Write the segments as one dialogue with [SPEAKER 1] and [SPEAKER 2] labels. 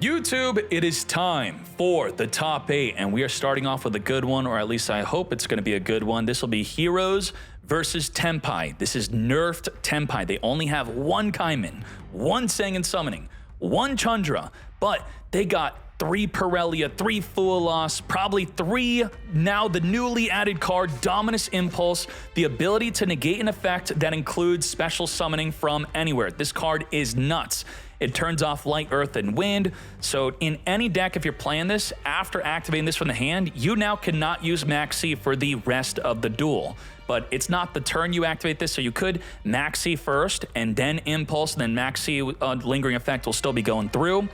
[SPEAKER 1] YouTube, it is time for the top 8, and we are starting off with a good one, or at least I hope it's going to be a good one. This will be Heroes versus Tenpai. This is nerfed Tenpai. They only have one Kaiman, one Sangan Summoning, one Chundra, but they got 3 Perelia, 3 Fuelos, probably 3 now the newly added card, Dominus Impulse, the ability to negate an effect that includes special summoning from anywhere. This card is nuts. It turns off Light, Earth, and Wind, so in any deck, if you're playing this, after activating this from the hand, you now cannot use Maxi for the rest of the duel. But it's not the turn you activate this, so you could Maxi first, and then Impulse, and then Maxi lingering effect will still be going through.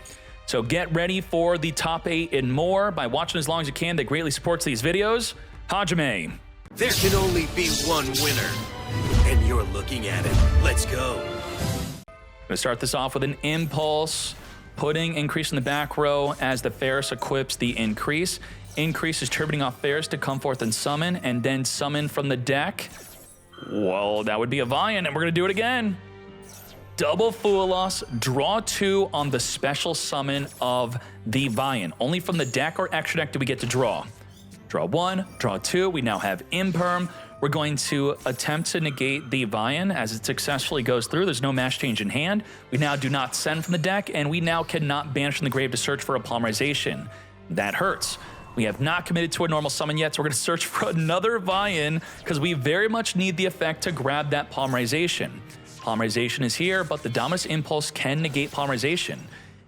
[SPEAKER 1] So get ready for the top 8 and more by watching as long as you can. That greatly supports these videos. Hajime.
[SPEAKER 2] There can only be one winner, and you're looking at it. Let's go.
[SPEAKER 1] I'm going to start this off with an Impulse, putting Increase in the back row as the Ferris equips the Increase. Increase is tributing off Ferris to come forth and summon, and then summon from the deck. Well, that would be a Vian, and we're going to do it again. Double Fuelos, draw 2 on the special summon of the Vian. Only from the deck or extra deck do we get to draw. Draw 1, draw 2, we now have Imperm. We're going to attempt to negate the Vian as it successfully goes through. There's no mash change in hand. We now do not send from the deck, and we now cannot banish from the grave to search for a polymerization. That hurts. We have not committed to a normal summon yet, so we're going to search for another Vian because we very much need the effect to grab that polymerization. Polymerization is here, but the Dominus Impulse can negate polymerization.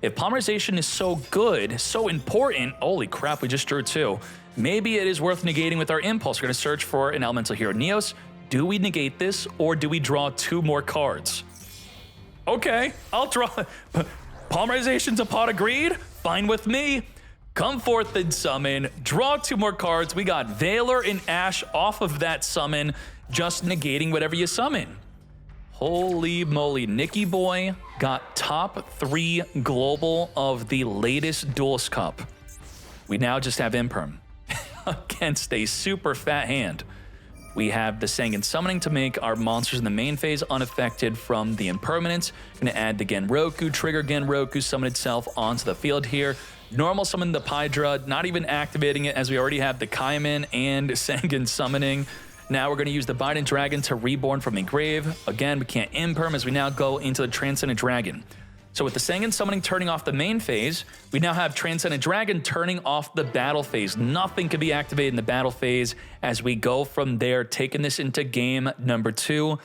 [SPEAKER 1] If polymerization is so good, so important, holy crap, we just drew 2. Maybe it is worth negating with our Impulse. We're going to search for an Elemental Hero Neos. Do we negate this, or do we draw 2 more cards? Okay, I'll draw. Polymerization's a pot of greed? Fine with me. Come forth and summon, draw 2 more cards. We got Valor and Ash off of that summon, just negating whatever you summon. Holy moly, Nicky Boy got top 3 global of the latest Duelist Cup. We now just have Imperm against a super fat hand. We have the Sangan Summoning to make our monsters in the main phase unaffected from the impermanence. Gonna add the Genroku, trigger Genroku, summon itself onto the field here. Normal summon the Pydra, not even activating it as we already have the Kaiman and Sangan Summoning. Now we're going to use the Biden Dragon to reborn from a grave. Again, we can't Imperm as we now go into the Transcendent Dragon. So with the Sangan Summoning turning off the main phase, we now have Transcendent Dragon turning off the battle phase. Nothing can be activated in the battle phase as we go from there, taking this into game number 2.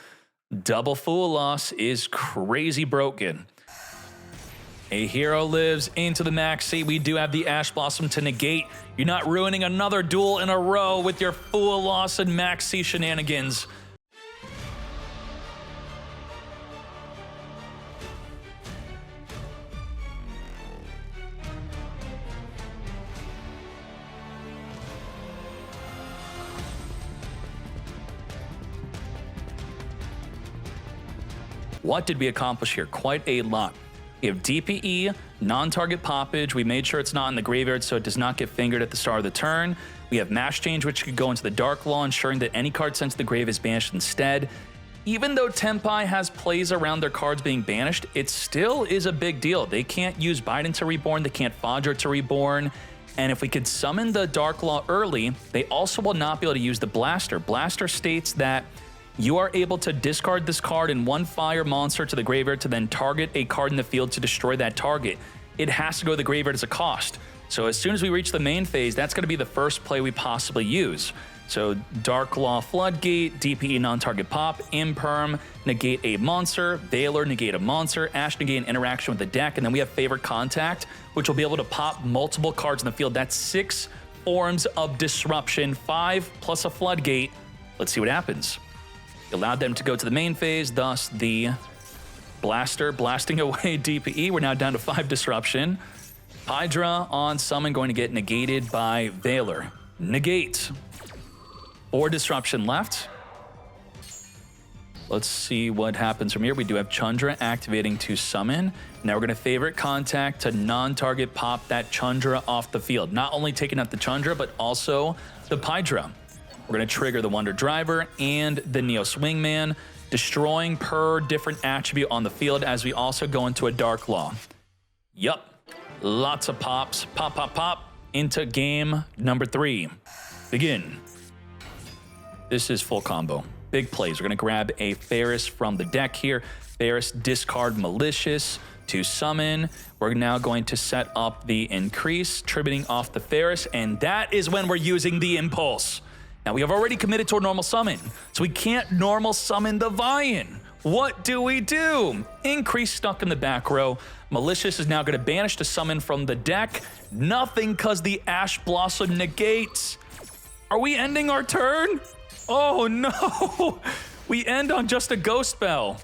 [SPEAKER 1] Double Fuelos is crazy broken. A hero lives into the Maxi. We do have the Ash Blossom to negate. You're not ruining another duel in a row with your Fuelos and Maxi shenanigans. What did we accomplish here? Quite a lot. We have DPE, non-target poppage. We made sure it's not in the graveyard so it does not get fingered at the start of the turn. We have mash change, which could go into the Dark Law, ensuring that any card sent to the grave is banished instead. Even though Tenpai has plays around their cards being banished, it still is a big deal. They can't use Biden to reborn, they can't Fodra to reborn. And if we could summon the Dark Law early, they also will not be able to use the Blaster. Blaster states that you are able to discard this card and 1 fire monster to the graveyard to then target a card in the field to destroy that target. It has to go to the graveyard as a cost. So as soon as we reach the main phase, that's going to be the first play we possibly use. So Dark Law Floodgate, DPE non-target pop, Imperm, negate a monster, Valor, negate a monster, Ash, negate an interaction with the deck, and then we have Favorite Contact, which will be able to pop multiple cards in the field. That's 6 forms of disruption, 5 plus a Floodgate. Let's see what happens. Allowed them to go to the main phase, thus the Blaster blasting away DPE. We're now down to 5 disruption. Hydra on summon going to get negated by Valor. Negate. 4 disruption left. Let's see what happens from here. We do have Chundra activating to summon. Now we're going to Favorite Contact to non-target pop that Chundra off the field. Not only taking out the Chundra, but also the Pydra. We're going to trigger the Wonder Driver and the Neos Wingman, destroying per different attribute on the field as we also go into a Dark Law. Yup. lots of pops. Pop, pop, pop. Into game number 3. Begin. This is full combo. Big plays. We're going to grab a Ferris from the deck here. Ferris, discard Malicious to summon. We're now going to set up the increase, tributing off the Ferris, and that is when we're using the Impulse. Now, we have already committed to a normal summon, so we can't normal summon the Vian. What do? Increase stuck in the back row. Malicious is now going to banish the summon from the deck. Nothing because the Ash Blossom negates. Are we ending our turn? Oh no! We end on just a Ghost Spell.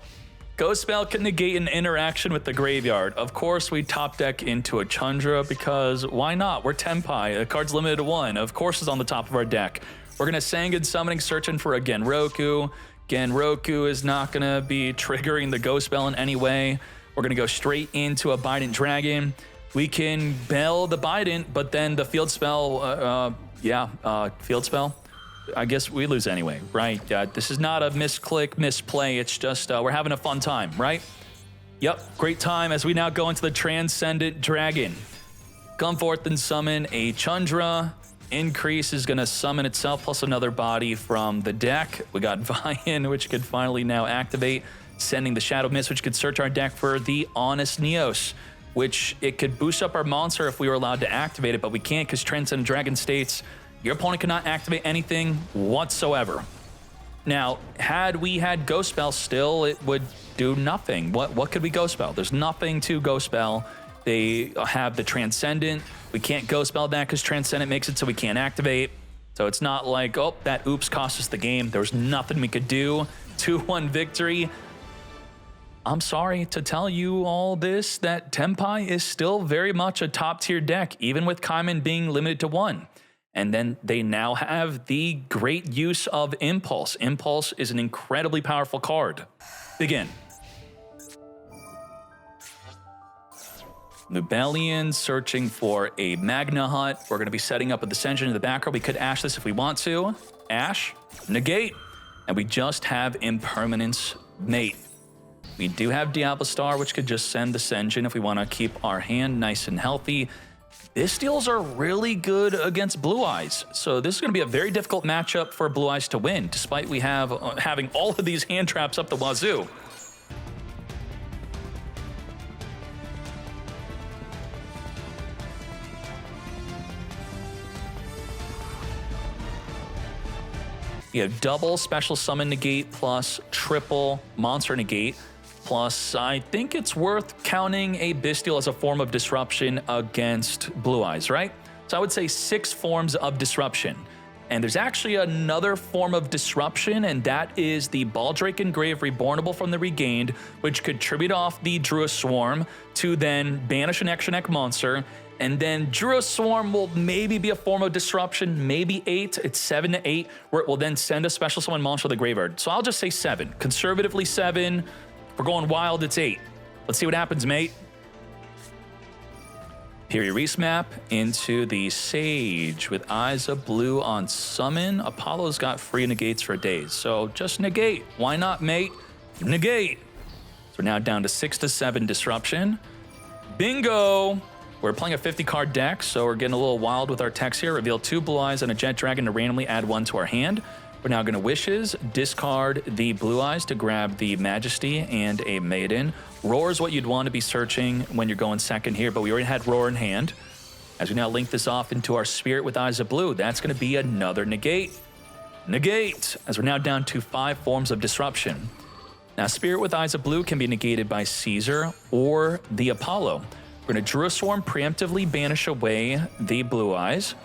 [SPEAKER 1] Ghost Spell can negate an interaction with the graveyard. Of course, we top deck into a Chandra because why not? We're Tenpai. The card's limited to 1. Of course, it's on the top of our deck. We're going to Sangan Summoning, searching for a Genroku. Genroku is not going to be triggering the Ghost Spell in any way. We're going to go straight into a Bident Dragon. We can Bell the Bident, but then the Field Spell, Field Spell. I guess we lose anyway, right? This is not a misclick, misplay. It's just we're having a fun time, right? Yep, great time as we now go into the Transcendent Dragon. Come forth and summon a Chandra. Increase is going to summon itself plus another body from the deck. We got Vian, which could finally now activate, sending the Shadow Mist, which could search our deck for the Honest Neos, which it could boost up our monster if we were allowed to activate it, but we can't because Transcendent Dragon states your opponent cannot activate anything whatsoever. Now, had we had Ghost Spell still, it would do nothing. What could we Ghost Spell? There's nothing to Ghost Spell. They have the Transcendent. We can't Ghost Spell that because Transcendent makes it so we can't activate. So it's not like, oh, that oops cost us the game. There was nothing we could do. 2-1 victory. I'm sorry to tell you all this, that Tenpai is still very much a top-tier deck, even with Kaiman being limited to 1. And then they now have the great use of Impulse. Impulse is an incredibly powerful card. Begin. Nubelian searching for a Magna Hut. We're going to be setting up a Descension in the back row. We could Ash this if we want to. Ash, negate. And we just have Impermanence Mate. We do have Diablo Star, which could just send Descension if we want to keep our hand nice and healthy. Bystials are really good against Blue Eyes, so this is going to be a very difficult matchup for Blue Eyes to win, despite we have having all of these hand traps up the wazoo. We have double Special Summon Negate plus triple Monster Negate. Plus, I think it's worth counting a Bystial as a form of disruption against Blue Eyes, right? So I would say 6 forms of disruption. And there's actually another form of disruption, and that is the Baldrake Engrave Rebornable from the Regained, which could tribute off the Druid Swarm to then banish an extra neck monster. And then Druid Swarm will maybe be a form of disruption, maybe 8. It's 7 to 8, where it will then send a special summon monster to the graveyard. So I'll just say 7. Conservatively 7. We're going wild, it's 8. Let's see what happens, mate. Reese map into the Sage with Eyes of Blue on summon. Apollo's got free negates for days, so just negate. Why not, mate? Negate. So we're now down to 6 to 7 disruption. Bingo! We're playing a 50-card deck, so we're getting a little wild with our text here. Reveal 2 Blue Eyes and a Jet Dragon to randomly add 1 to our hand. We're now going to Wishes, discard the Blue Eyes to grab the Majesty and a Maiden. Roar is what you'd want to be searching when you're going second here, but we already had Roar in hand. As we now link this off into our Spirit with Eyes of Blue, that's going to be another negate. Negate, as we're now down to 5 forms of disruption. Now, Spirit with Eyes of Blue can be negated by Caesar or the Apollo. We're going to Druid Swarm, preemptively banish away the Blue Eyes.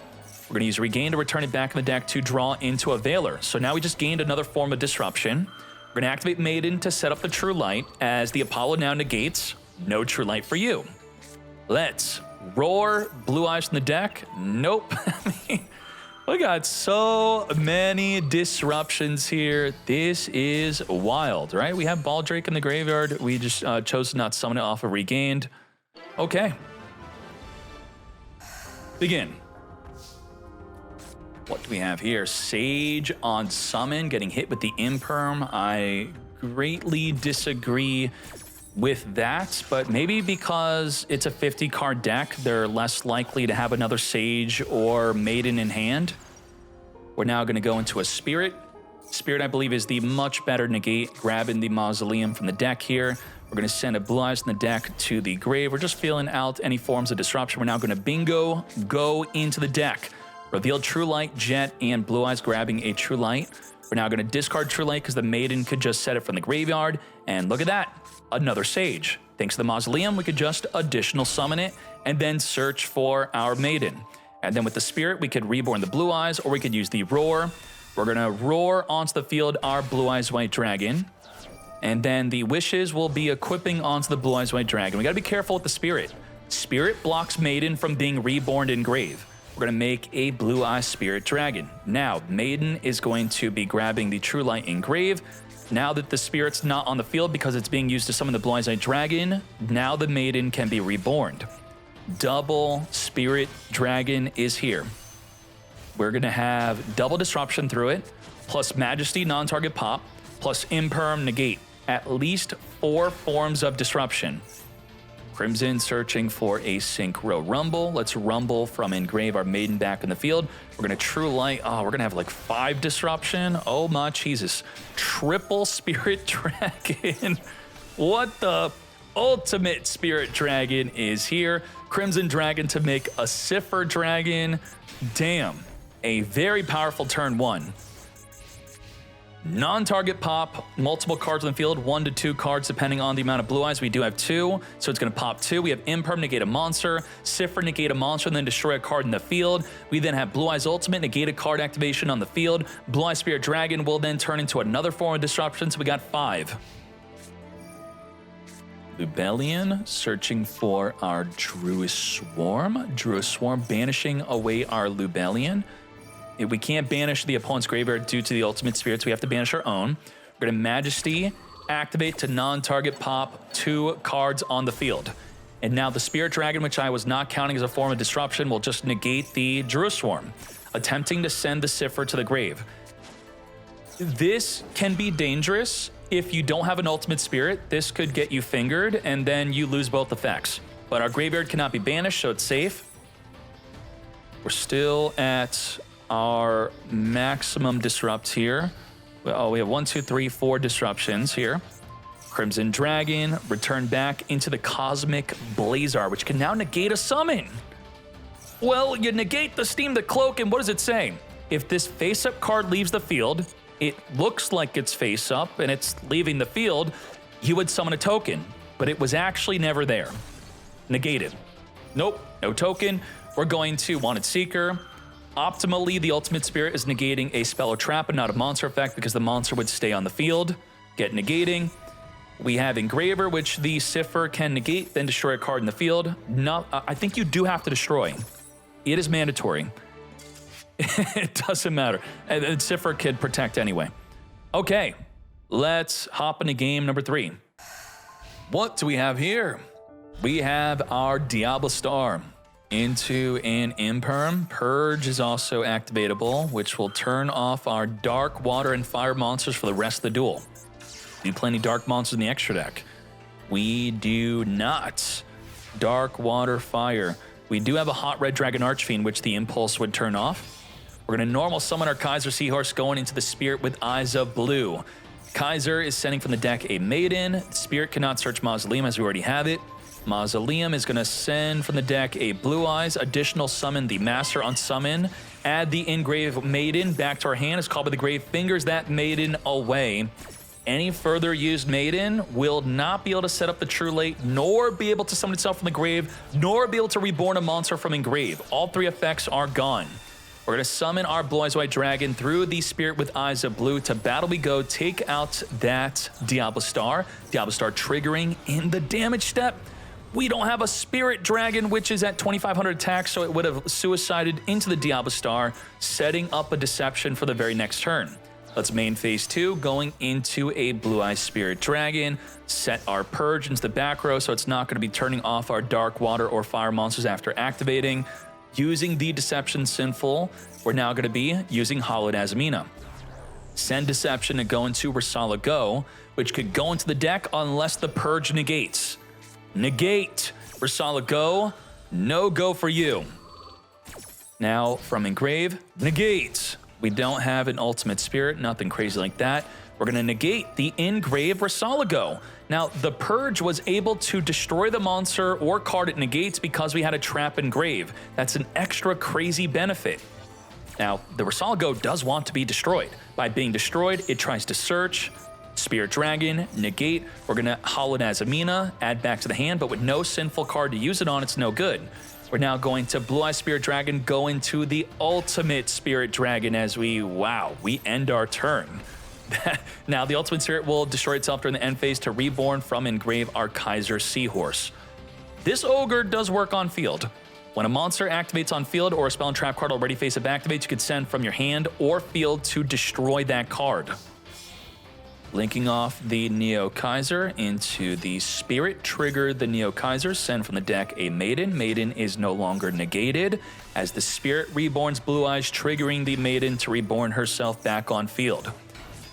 [SPEAKER 1] We're going to use Regain to return it back in the deck to draw into a Veiler. So now we just gained another form of disruption. We're going to activate Maiden to set up the True Light, as the Apollo now negates. No True Light for you. Let's Roar. Blue Eyes from the deck. Nope. We got so many disruptions here. This is wild, right? We have Baldrake in the graveyard. We just chose to not summon it off of Regained. Okay. Begin. What do we have here? Sage on summon, getting hit with the Imperm. I greatly disagree with that, but maybe because it's a 50 card deck, they're less likely to have another Sage or Maiden in hand. We're now going to go into a Spirit. Spirit, I believe, is the much better negate, grabbing the Mausoleum from the deck here. We're going to send a Blue Eyes in the deck to the grave. We're just feeling out any forms of disruption. We're now going to bingo, go into the deck. Reveal True Light, Jet, and Blue Eyes, grabbing a True Light. We're now going to discard True Light because the Maiden could just set it from the graveyard. And look at that, another Sage. Thanks to the Mausoleum, we could just additional summon it and then search for our Maiden. And then with the Spirit, we could reborn the Blue Eyes, or we could use the Roar. We're going to roar onto the field our Blue Eyes White Dragon. And then the Wishes will be equipping onto the Blue Eyes White Dragon. We got to be careful with the Spirit. Spirit blocks Maiden from being reborn in grave. We're going to make a Blue Eyes Spirit Dragon. Now, Maiden is going to be grabbing the True Light in grave. Now that the Spirit's not on the field because it's being used to summon the Blue Eyes White Dragon, now the Maiden can be reborn. Double Spirit Dragon is here. We're going to have double disruption through it, plus Majesty, non-target pop, plus Imperm, negate. At least 4 forms of disruption. Crimson searching for a Synchro Rumble. Let's Rumble from Engrave our Maiden back in the field. We're going to True Light. Oh, we're going to have like 5 disruption. Oh my Jesus. Triple Spirit Dragon. What the ultimate Spirit Dragon is here. Crimson Dragon to make a Cipher Dragon. Damn. A very powerful turn 1. Non-target pop, multiple cards on the field, 1 to 2 cards depending on the amount of Blue Eyes. We do have 2, so it's going to pop 2. We have Imperm, negate a monster, Cipher, negate a monster, and then destroy a card in the field. We then have Blue Eyes Ultimate, negate a card activation on the field. Blue Eyes Spirit Dragon will then turn into another form of disruption, so we got 5. Lubellion searching for our Druid Swarm. Druid Swarm banishing away our Lubellion. We can't banish the opponent's graveyard due to the ultimate spirits. We have to banish our own. We're going to Majesty, activate to non-target pop 2 cards on the field. And now the Spirit Dragon, which I was not counting as a form of disruption, will just negate the Druid Swarm, attempting to send the Cipher to the grave. This can be dangerous if you don't have an ultimate spirit. This could get you fingered, and then you lose both effects. But our graveyard cannot be banished, so it's safe. We're still at our maximum disrupt here. Oh, we have 1, 2, 3, 4 disruptions here. Crimson Dragon, return back into the Cosmic Blazar, which can now negate a summon. Well, you negate the Steam the Cloak, and what does it say? If this face-up card leaves the field, it looks like it's face-up, and it's leaving the field, you would summon a token, but it was actually never there. Negated. Nope, no token. We're going to Wanted Seeker. Optimally, the Ultimate Spirit is negating a spell or trap and not a monster effect because the monster would stay on the field, get negating. We have Engraver, which the Cipher can negate, then destroy a card in the field. I think you do have to destroy. It is mandatory. It doesn't matter. And Cipher can protect anyway. Okay, let's hop into game number 3. What do we have here? We have our Diablo Star into an Imperm. Purge is also activatable, which will turn off our Dark, Water, and Fire monsters for the rest of the duel. Do you play any Dark monsters in the extra deck? We do not. Dark, Water, Fire. We do have a Hot Red Dragon Archfiend, which the Impulse would turn off. We're going to normal summon our Kaiser Seahorse going into the Spirit with Eyes of Blue. Kaiser is sending from the deck a Maiden. Spirit cannot search Mausoleum as we already have it. Mausoleum is going to send from the deck a Blue Eyes, additional summon the Master on summon, add the Engrave Maiden back to our hand. It's called by the grave, fingers that Maiden away. Any further used Maiden will not be able to set up the True Light, nor be able to summon itself from the grave, nor be able to reborn a monster from Engrave. All 3 effects are gone. We're going to summon our Blue Eyes White Dragon through the Spirit with Eyes of Blue. To battle we go, take out that Diablo Star. Diablo Star triggering in the damage step. We don't have a Spirit Dragon, which is at 2,500 attack, so it would have suicided into the Diablo Star, setting up a Deception for the very next turn. Let's main phase 2, going into a Blue Eyes Spirit Dragon, set our Purge into the back row, so it's not going to be turning off our Dark, Water, or Fire monsters after activating. Using the Deception Sinful, we're now going to be using Hallowed Azamina. Send Deception to go into Rasala Go, which could go into the deck unless the Purge negates. Negate. Rasala Go, no go for you. Now, from Engrave, negate. We don't have an Ultimate Spirit, nothing crazy like that. We're going to negate the Engrave Rasala Go. Now, the Purge was able to destroy the monster or card it negates because we had a Trap Engrave. That's an extra crazy benefit. Now, the Rasala Go does want to be destroyed. By being destroyed, it tries to search, Spirit Dragon, negate. We're going to Hollow Nazamina, add back to the hand, but with no sinful card to use it on, it's no good. We're now going to Blue Eye Spirit Dragon, go into the Ultimate Spirit Dragon as we end our turn. Now, the Ultimate Spirit will destroy itself during the end phase to reborn from Engrave our Kaiser Seahorse. This Ogre does work on field. When a monster activates on field or a spell and trap card already face-up activates, you could send from your hand or field to destroy that card. Linking off the Neo Kaiser into the Spirit, trigger the Neo Kaiser, send from the deck a Maiden. Maiden is no longer negated as the Spirit reborns Blue Eyes, triggering the Maiden to reborn herself back on field.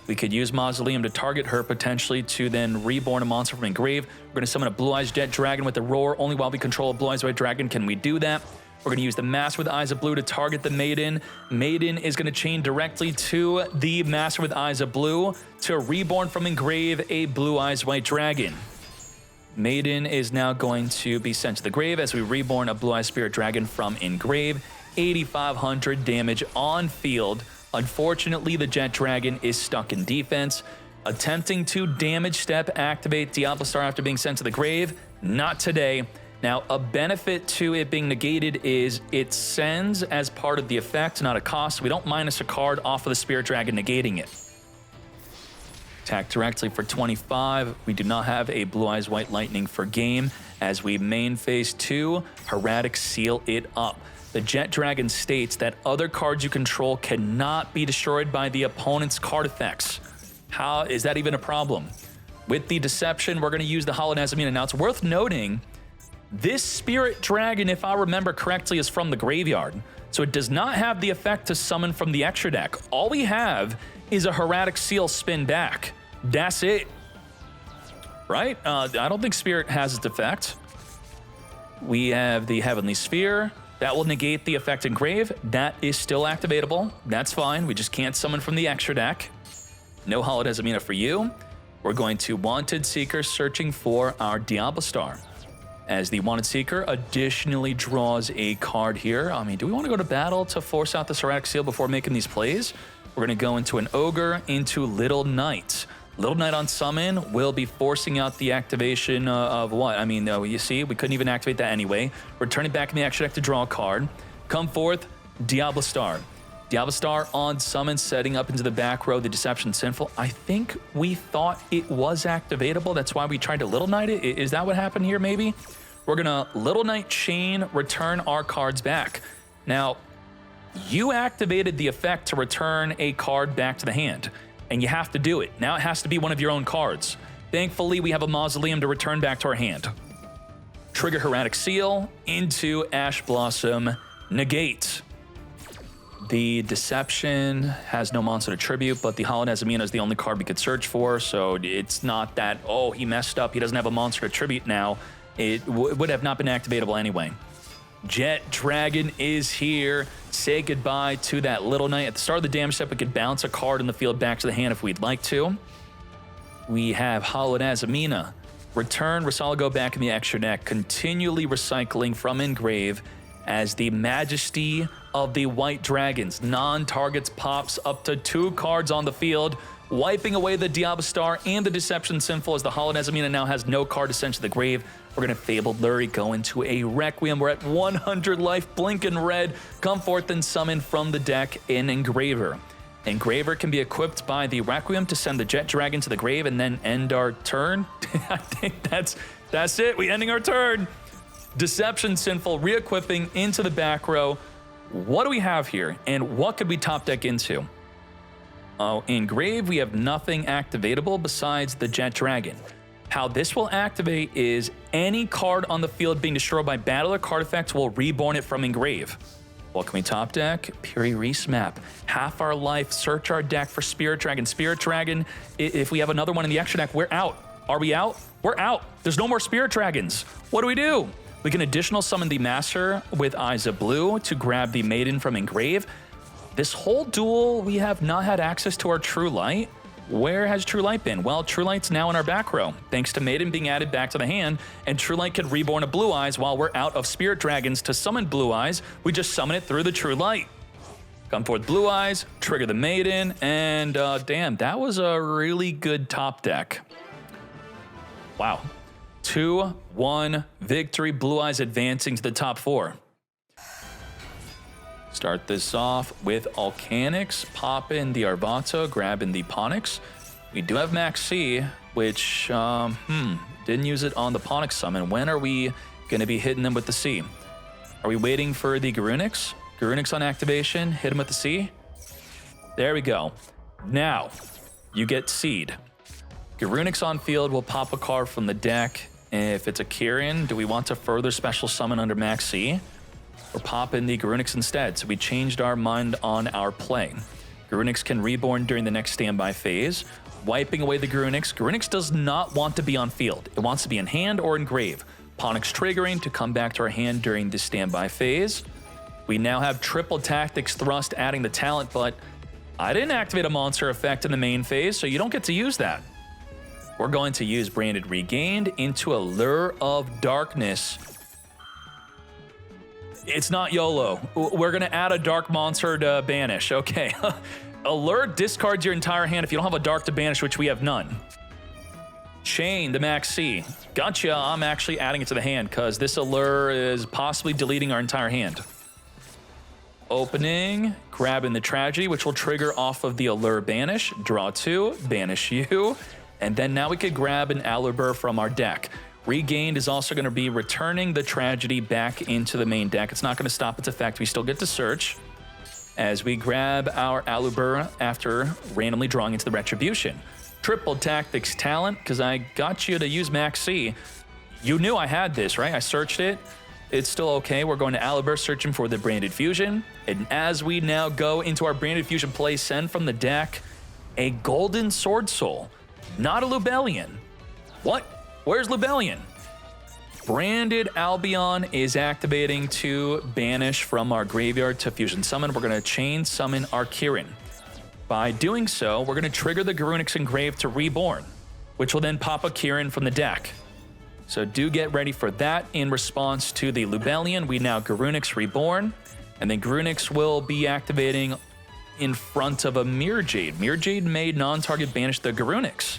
[SPEAKER 1] We could use Mausoleum to target her potentially to then reborn a monster from Engrave. We're going to summon a Blue Eyes Jet Dragon with the Roar. Only while we control a Blue Eyes White Dragon can we do that. We're going to use the Master with Eyes of Blue to target the Maiden. Maiden is going to chain directly to the Master with Eyes of Blue to reborn from Engrave a Blue Eyes White Dragon. Maiden is now going to be sent to the grave as we reborn a Blue Eyes Spirit Dragon from Engrave. 8,500 damage on field. Unfortunately, the Jet Dragon is stuck in defense. Attempting to damage step activate Diablo Star after being sent to the grave. Not today. Now, a benefit to it being negated is it sends as part of the effect, not a cost. We don't minus a card off of the Spirit Dragon negating it. Attack directly for 25. We do not have a Blue Eyes White Lightning for game as we main phase 2, Hermetic Seal it up. The Jet Dragon states that other cards you control cannot be destroyed by the opponent's card effects. How is that even a problem? With the Deception, we're going to use the Hollow Nazamina. Now, it's worth noting, this Spirit Dragon, if I remember correctly, is from the graveyard. So it does not have the effect to summon from the extra deck. All we have is a Hermetic Seal spin back. That's it. Right? I don't think Spirit has its effect. We have the Heavenly Sphere. That will negate the effect Engrave. That is still activatable. That's fine. We just can't summon from the extra deck. No Hollow Nazamina for you. We're going to Wanted Seeker, searching for our Diablo Star. As the Wanted Seeker additionally draws a card here. I mean, do we want to go to battle to force out the Hermetic Seal before making these plays? We're going to go into an Ogre, into Little Knight. Little Knight on summon will be forcing out the activation of what? I mean, you see, we couldn't even activate that anyway. Return it back in the extra deck to draw a card. Come forth, Diablo Star. Diablo Star on summon, setting up into the back row, the Deception Sinful. I think we thought it was activatable. That's why we tried to Little Knight it. Is that what happened here, maybe? We're going to Little Knight Chain, return our cards back. Now, you activated the effect to return a card back to the hand, and you have to do it. Now it has to be one of your own cards. Thankfully, we have a Mausoleum to return back to our hand. Trigger Hermetic Seal into Ash Blossom, negate. The Deception has no monster to tribute, but the Hollow Nazamina is the only card we could search for, so it's not that, oh, he messed up, he doesn't have a monster to tribute now. It would have not been activatable anyway. Jet Dragon is here. Say goodbye to that Little Knight. At the start of the damage step, we could bounce a card in the field back to the hand if we'd like to. We have Hollow Nazamina. Return Rasala Go back in the extra deck, continually recycling from Engrave as the Majesty of the White Dragons. Non-targets pops up to 2 cards on the field, wiping away the Diablo Star and the Deception Sinful as the Hollow Nazamina now has no card to send to the grave. We're going to Fabled Lurie, go into a Requiem. We're at 100 life, blink in red. Come forth and summon from the deck an Engraver. Engraver can be equipped by the Requiem to send the Jet Dragon to the grave and then end our turn. I think that's it. We ending our turn. Deception Sinful, re-equipping into the back row. What do we have here, and what could we top deck into? Oh, in Grave, we have nothing activatable besides the Jet Dragon. How this will activate is any card on the field being destroyed by battle or card effects will reborn it from Engrave. Welcoming top deck, Puri Reese map. Half our life, search our deck for Spirit Dragon. Spirit Dragon, if we have another one in the extra deck, we're out. Are we out? We're out. There's no more Spirit Dragons. What do? We can additional summon the Master with Eyes of Blue to grab the Maiden from Engrave. This whole duel, we have not had access to our True Light. Where has True Light been? Well, True Light's now in our back row, thanks to Maiden being added back to the hand, and True Light could reborn a Blue Eyes while we're out of Spirit Dragons to summon Blue Eyes. We just summon it through the True Light. Come forth Blue Eyes, trigger the Maiden, and damn, that was a really good top deck. Wow. 2-1 victory, Blue Eyes advancing to the top 4. Start this off with Alcanix, pop in the Arvata, grab in the Ponix. We do have Max C, which, didn't use it on the Ponix summon. When are we going to be hitting them with the C? Are we waiting for the Garunix? Garunix on activation, hit him with the C. There we go. Now, you get Seed. Garunix on field will pop a card from the deck. If it's a Kirin, do we want to further special summon under Max C? Or pop in the Garunix instead? So we changed our mind on our play. Garunix can reborn during the next standby phase. Wiping away the Garunix. Garunix does not want to be on field. It wants to be in hand or in grave. Ponix triggering to come back to our hand during the standby phase. We now have triple tactics thrust adding the talent, but I didn't activate a monster effect in the main phase, so you don't get to use that. We're going to use Branded Regained into Allure of Darkness. It's not YOLO. We're going to add a dark monster to banish. Okay. Allure discards your entire hand if you don't have a dark to banish, which we have none. Chain the Max C. Gotcha. I'm actually adding it to the hand because this Allure is possibly deleting our entire hand. Opening, grabbing the Tragedy, which will trigger off of the Allure banish. Draw 2, banish you. And then now we could grab an Alubur from our deck. Regained is also going to be returning the Tragedy back into the main deck. It's not going to stop its effect. We still get to search as we grab our Alubur after randomly drawing into the Retribution. Triple Tactics Talent, because I got you to use Max C. You knew I had this, right? I searched it. It's still okay. We're going to Alubur, searching for the Branded Fusion. And as we now go into our Branded Fusion play, send from the deck a Golden Sword Soul, not a Lubellion. What? Where's Lubellion? Branded Albion is activating to banish from our graveyard to fusion summon. We're going to chain summon our Kirin. By doing so, we're going to trigger the Garunix Engrave to reborn, which will then pop a Kirin from the deck. So do get ready for that. In response to the Lubellion, we now Garunix reborn, and then Garunix will be activating in front of a Mirror Jade. Mirror Jade may non-target banish the Garunix.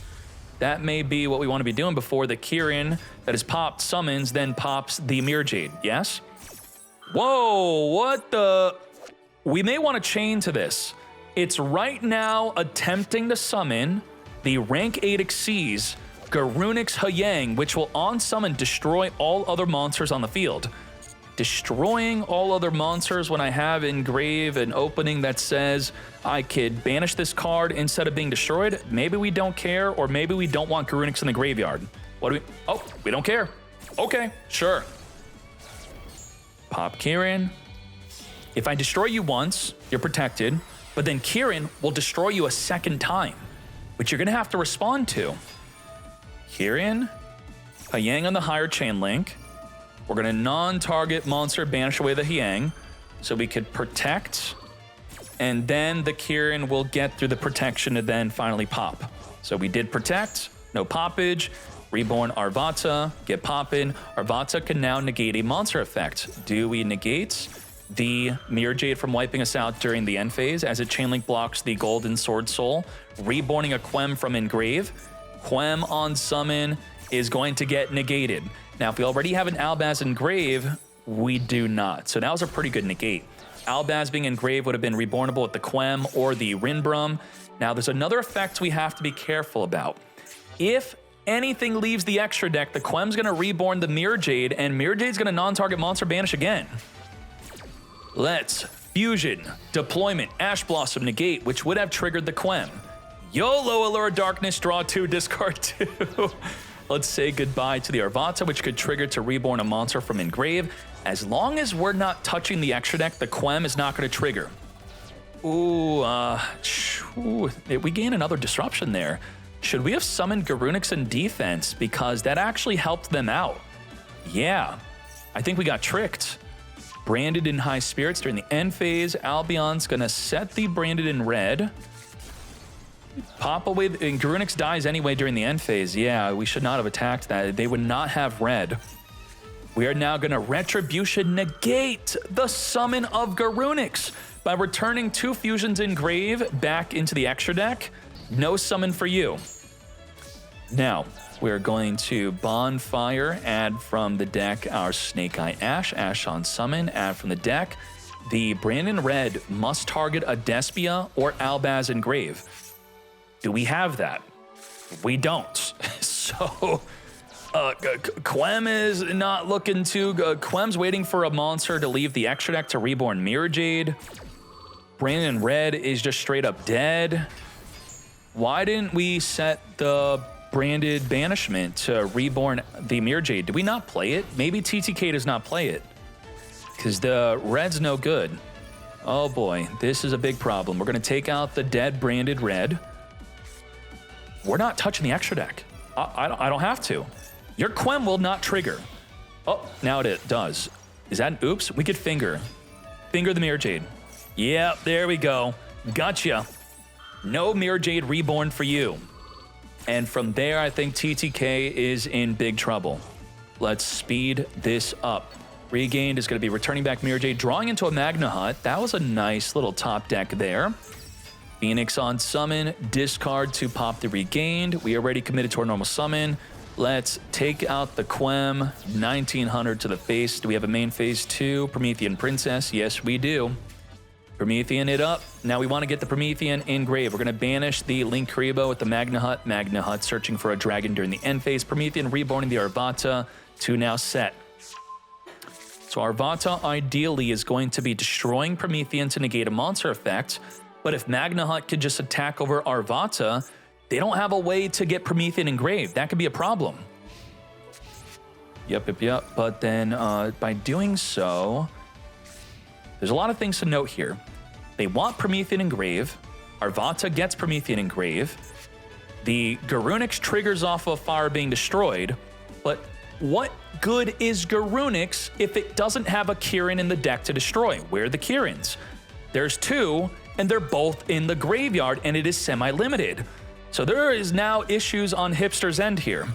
[SPEAKER 1] That may be what we want to be doing before the Kirin that is popped summons, then pops the Mirror Jade, yes? Whoa, what the? We may want to chain to this. It's right now attempting to summon the rank 8 Xyz Garunix Hyang, which will on summon destroy all other monsters on the field. Destroying all other monsters when I have Engrave an opening that says I could banish this card instead of being destroyed. Maybe we don't care, or maybe we don't want Garunix in the graveyard. What do we? Oh, we don't care. Okay, sure. Pop Kirin. If I destroy you once, you're protected, but then Kirin will destroy you a second time, which you're gonna have to respond to. Kirin, Hyang on the higher chain link. We're gonna non-target monster banish away the Hyang, so we could protect, and then the Kirin will get through the protection to then finally pop. So we did protect, no poppage, reborn Arvata, get poppin'. Arvata can now negate a monster effect. Do we negate the Mirror Jade from wiping us out during the end phase as it chainlink blocks the Golden Sword Soul, reborning a Quem from Engrave? Quem on summon is going to get negated. Now, if we already have an Albaz Engrave, we do not. So that was a pretty good negate. Albaz being Engrave would have been rebornable with the Quem or the Rinbrum. Now, there's another effect we have to be careful about. If anything leaves the extra deck, the Quem's going to reborn the Mirror Jade, and Mirror Jade's going to non-target monster banish again. Let's Fusion, Deployment, Ash Blossom, negate, which would have triggered the Quem. YOLO, Allure of Darkness, draw 2, discard 2. Let's say goodbye to the Arvata, which could trigger to reborn a monster from Engrave. As long as we're not touching the extra deck, the Quem is not going to trigger. Ooh, we gain another disruption there. Should we have summoned Garunix in defense? Because that actually helped them out. Yeah, I think we got tricked. Branded in high spirits during the end phase. Albion's gonna set the branded in red. Pop away, and Garunix dies anyway during the end phase. Yeah, we should not have attacked that. They would not have red. We are now gonna Retribution negate the summon of Garunix by returning 2 Fusions Engrave back into the extra deck. No summon for you. Now, we're going to Bonfire, add from the deck our Snake Eye Ash, Ash on summon, add from the deck. The Brandon Red must target a Despia or Albaz Engrave. Do we have that? We don't. So, Quem is not looking to... Quem's waiting for a monster to leave the extra deck to Reborn Mirror Jade. Brandon Red is just straight up dead. Why didn't we set the branded banishment to Reborn the Mirror Jade? Did we not play it? Maybe TTK does not play it. Because the red's no good. Oh boy, this is a big problem. We're going to take out the dead branded red. We're not touching the extra deck. I don't have to. Your Quem will not trigger. Oh, now it does. Is that an oops? We could finger the Mirror Jade. Yeah, there we go. Gotcha. No Mirror Jade Reborn for you. And from there, I think TTK is in big trouble. Let's speed this up. Regained is going to be returning back Mirror Jade, drawing into a Magna Hut. That was a nice little top deck there. Phoenix on summon, discard to pop the Regained. We already committed to our normal summon. Let's take out the Quem, 1900 to the face. Do we have a main phase 2? Promethean Princess? Yes, we do. Promethean it up. Now we want to get the Promethean Engrave. We're going to banish the Linkuriboh with the Magna Hut. Magna Hut searching for a dragon during the end phase. Promethean reborning the Arvata to now set. So Arvata ideally is going to be destroying Promethean to negate a monster effect. But if Magna Hut could just attack over Arvata, they don't have a way to get Promethean Engraved. That could be a problem. Yep. But then by doing so, there's a lot of things to note here. They want Promethean Engrave. Arvata gets Promethean Engrave. The Garunix triggers off of fire being destroyed. But what good is Garunix if it doesn't have a Kirin in the deck to destroy? Where are the Kirins? There's 2, and they're both in the graveyard, and it is semi-limited. So there is now issues on Hipster's end here.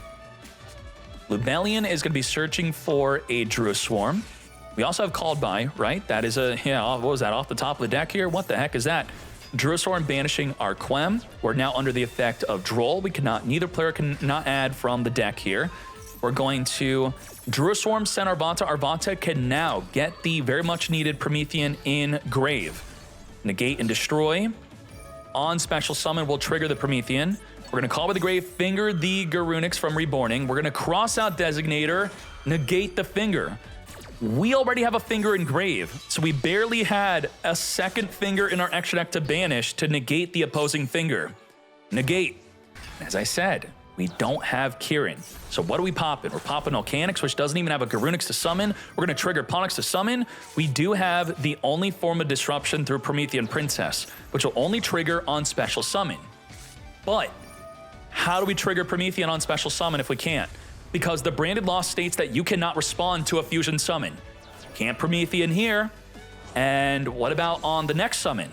[SPEAKER 1] Lubellion is going to be searching for a Druid Swarm. We also have Called By, right? That is a, yeah, what was that, off the top of the deck here? What the heck is that? Druid Swarm banishing our Quem. We're now under the effect of Droll. Neither player can not add from the deck here. We're going to Druid Swarm, send Arvata. Arvata can now get the very much needed Promethean Engrave. Negate and destroy. On special summon, we'll trigger the Promethean. We're going to Call by the Grave, finger the Garunix from Reborning. We're going to cross out Designator, negate the finger. We already have a finger Engrave, so we barely had a second finger in our extra deck to banish to negate the opposing finger. Negate. As I said, we don't have Kirin. So what are we popping? We're popping Volcanix, which doesn't even have a Garunix to summon. We're going to trigger Ponix to summon. We do have the only form of disruption through Promethean Princess, which will only trigger on special summon. But how do we trigger Promethean on special summon if we can't? Because the branded law states that you cannot respond to a fusion summon. Can't Promethean here. And what about on the next summon?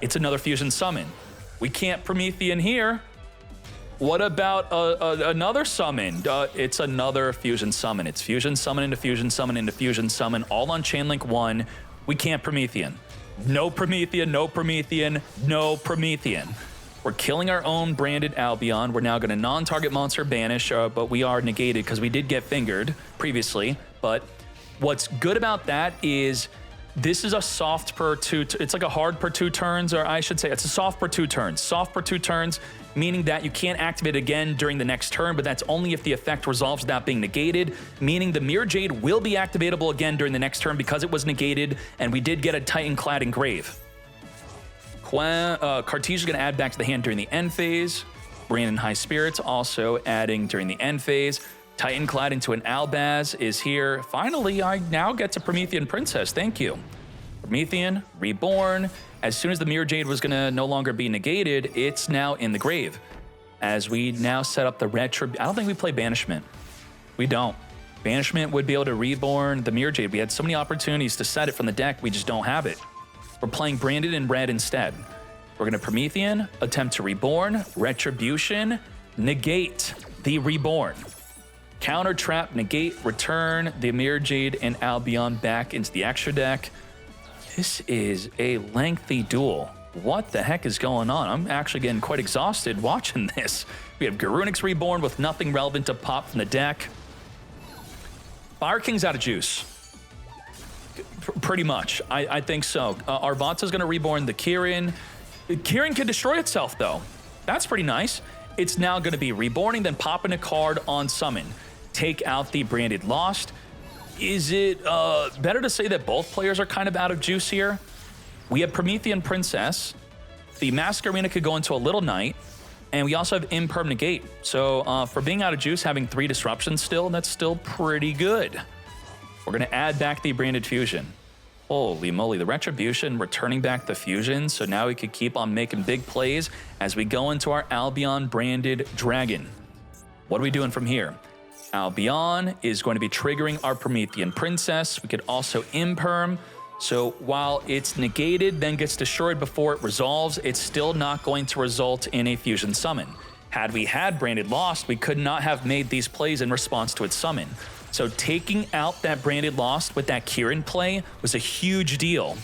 [SPEAKER 1] It's another fusion summon. We can't Promethean here. What about another summon? It's another fusion summon. It's fusion summon into fusion summon into fusion summon, all on Chainlink 1. We can't Promethean. No Promethean, no Promethean, no Promethean. We're killing our own branded Albion. We're now going to non-target monster banish, but we are negated because we did get fingered previously. But what's good about that is this is a soft per 2, it's like a hard per 2 turns, or I should say it's a soft per 2 turns. Soft per 2 turns, meaning that you can't activate again during the next turn, but that's only if the effect resolves without being negated, meaning the Mirror Jade will be activatable again during the next turn because it was negated, and we did get a Titan-clad Engrave. Cartesia is going to add back to the hand during the end phase. Brandon High Spirits also adding during the end phase. Titanclad into an Albaz is here. Finally, I now get to Promethean Princess. Thank you. Promethean, Reborn. As soon as the Mirror Jade was going to no longer be negated, it's now in the grave. As we now set up the Retro... I don't think we play Banishment. We don't. Banishment would be able to Reborn the Mirror Jade. We had so many opportunities to set it from the deck, we just don't have it. We're playing Branded in red instead. We're going to Promethean, attempt to Reborn, Retribution, negate the Reborn. Counter Trap, negate, return the Mirror Jade and Albion back into the extra deck. This is a lengthy duel. What the heck is going on? I'm actually getting quite exhausted watching this. We have Garunix Reborn with nothing relevant to pop from the deck. Fire King's out of juice. Pretty much, I think so. Arvanta's gonna Reborn the Kirin. Kirin can destroy itself though. That's pretty nice. It's now gonna be Reborning, then popping a card on summon. Take out the Branded Lost. Is it better to say that both players are kind of out of juice here? We have Promethean Princess. The Mask Arena could go into a Little Knight. And we also have Imperm Negate. So for being out of juice, having 3 disruptions still, that's still pretty good. We're gonna add back the Branded Fusion. Holy moly, the Retribution returning back the Fusion. So now we could keep on making big plays as we go into our Albion Branded Dragon. What are we doing from here? Albion is going to be triggering our Promethean Princess. We could also Imperm. So while it's negated, then gets destroyed before it resolves, it's still not going to result in a fusion summon. Had we had Branded Lost, we could not have made these plays in response to its summon. So taking out that Branded Lost with that Kirin play was a huge deal.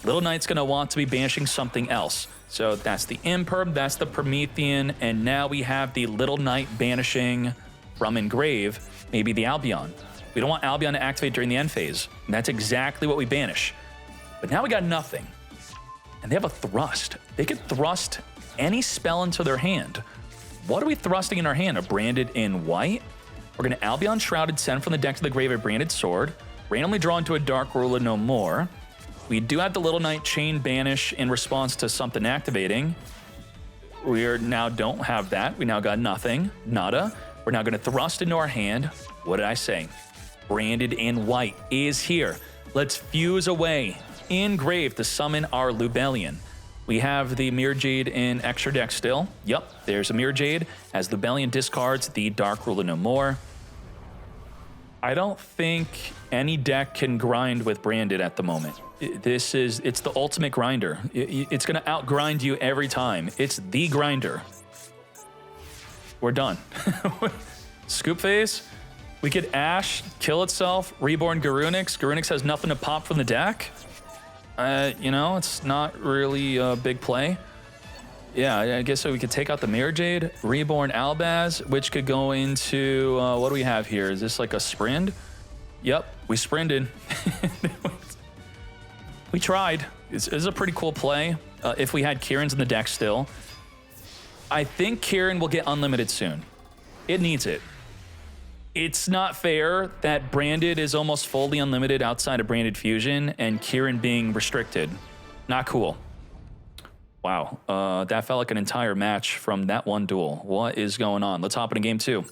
[SPEAKER 1] Little Knight's gonna want to be banishing something else. So that's the Imperm, that's the Promethean, and now we have the Little Knight banishing from Engrave, maybe the Albion. We don't want Albion to activate during the end phase, and that's exactly what we banish. But now we got nothing. And they have a Thrust. They could thrust any spell into their hand. What are we thrusting in our hand? A Branded in white? We're gonna Albion Shrouded, send from the deck to the grave a Branded Sword, randomly draw into a Dark Ruler no more. We do have the Little Knight Chain Banish in response to something activating. We now don't have that. We now got nothing, nada. We're now gonna thrust into our hand. What did I say? Branded in white is here. Let's fuse away Engrave to summon our Lubellion. We have the Mirror Jade in extra deck still. Yep, there's a Mirror Jade as Lubellion discards the Dark Ruler no more. I don't think any deck can grind with Branded at the moment. It's the ultimate grinder. It's gonna outgrind you every time. It's the grinder. We're done. Scoop phase. We could Ash, kill itself, Reborn Garunix. Garunix has nothing to pop from the deck. You know, it's not really a big play. Yeah, I guess so we could take out the Mirror Jade, Reborn Albaz, which could go into, what do we have here? Is this like a Sprind? Yep, we Sprinded. We tried. It's a pretty cool play if we had Kirin's in the deck still. I think Kirin will get unlimited soon. It needs it. It's not fair that Branded is almost fully unlimited outside of Branded Fusion and Kirin being restricted. Not cool. Wow, that felt like an entire match from that one duel. What is going on? Let's hop into game 2.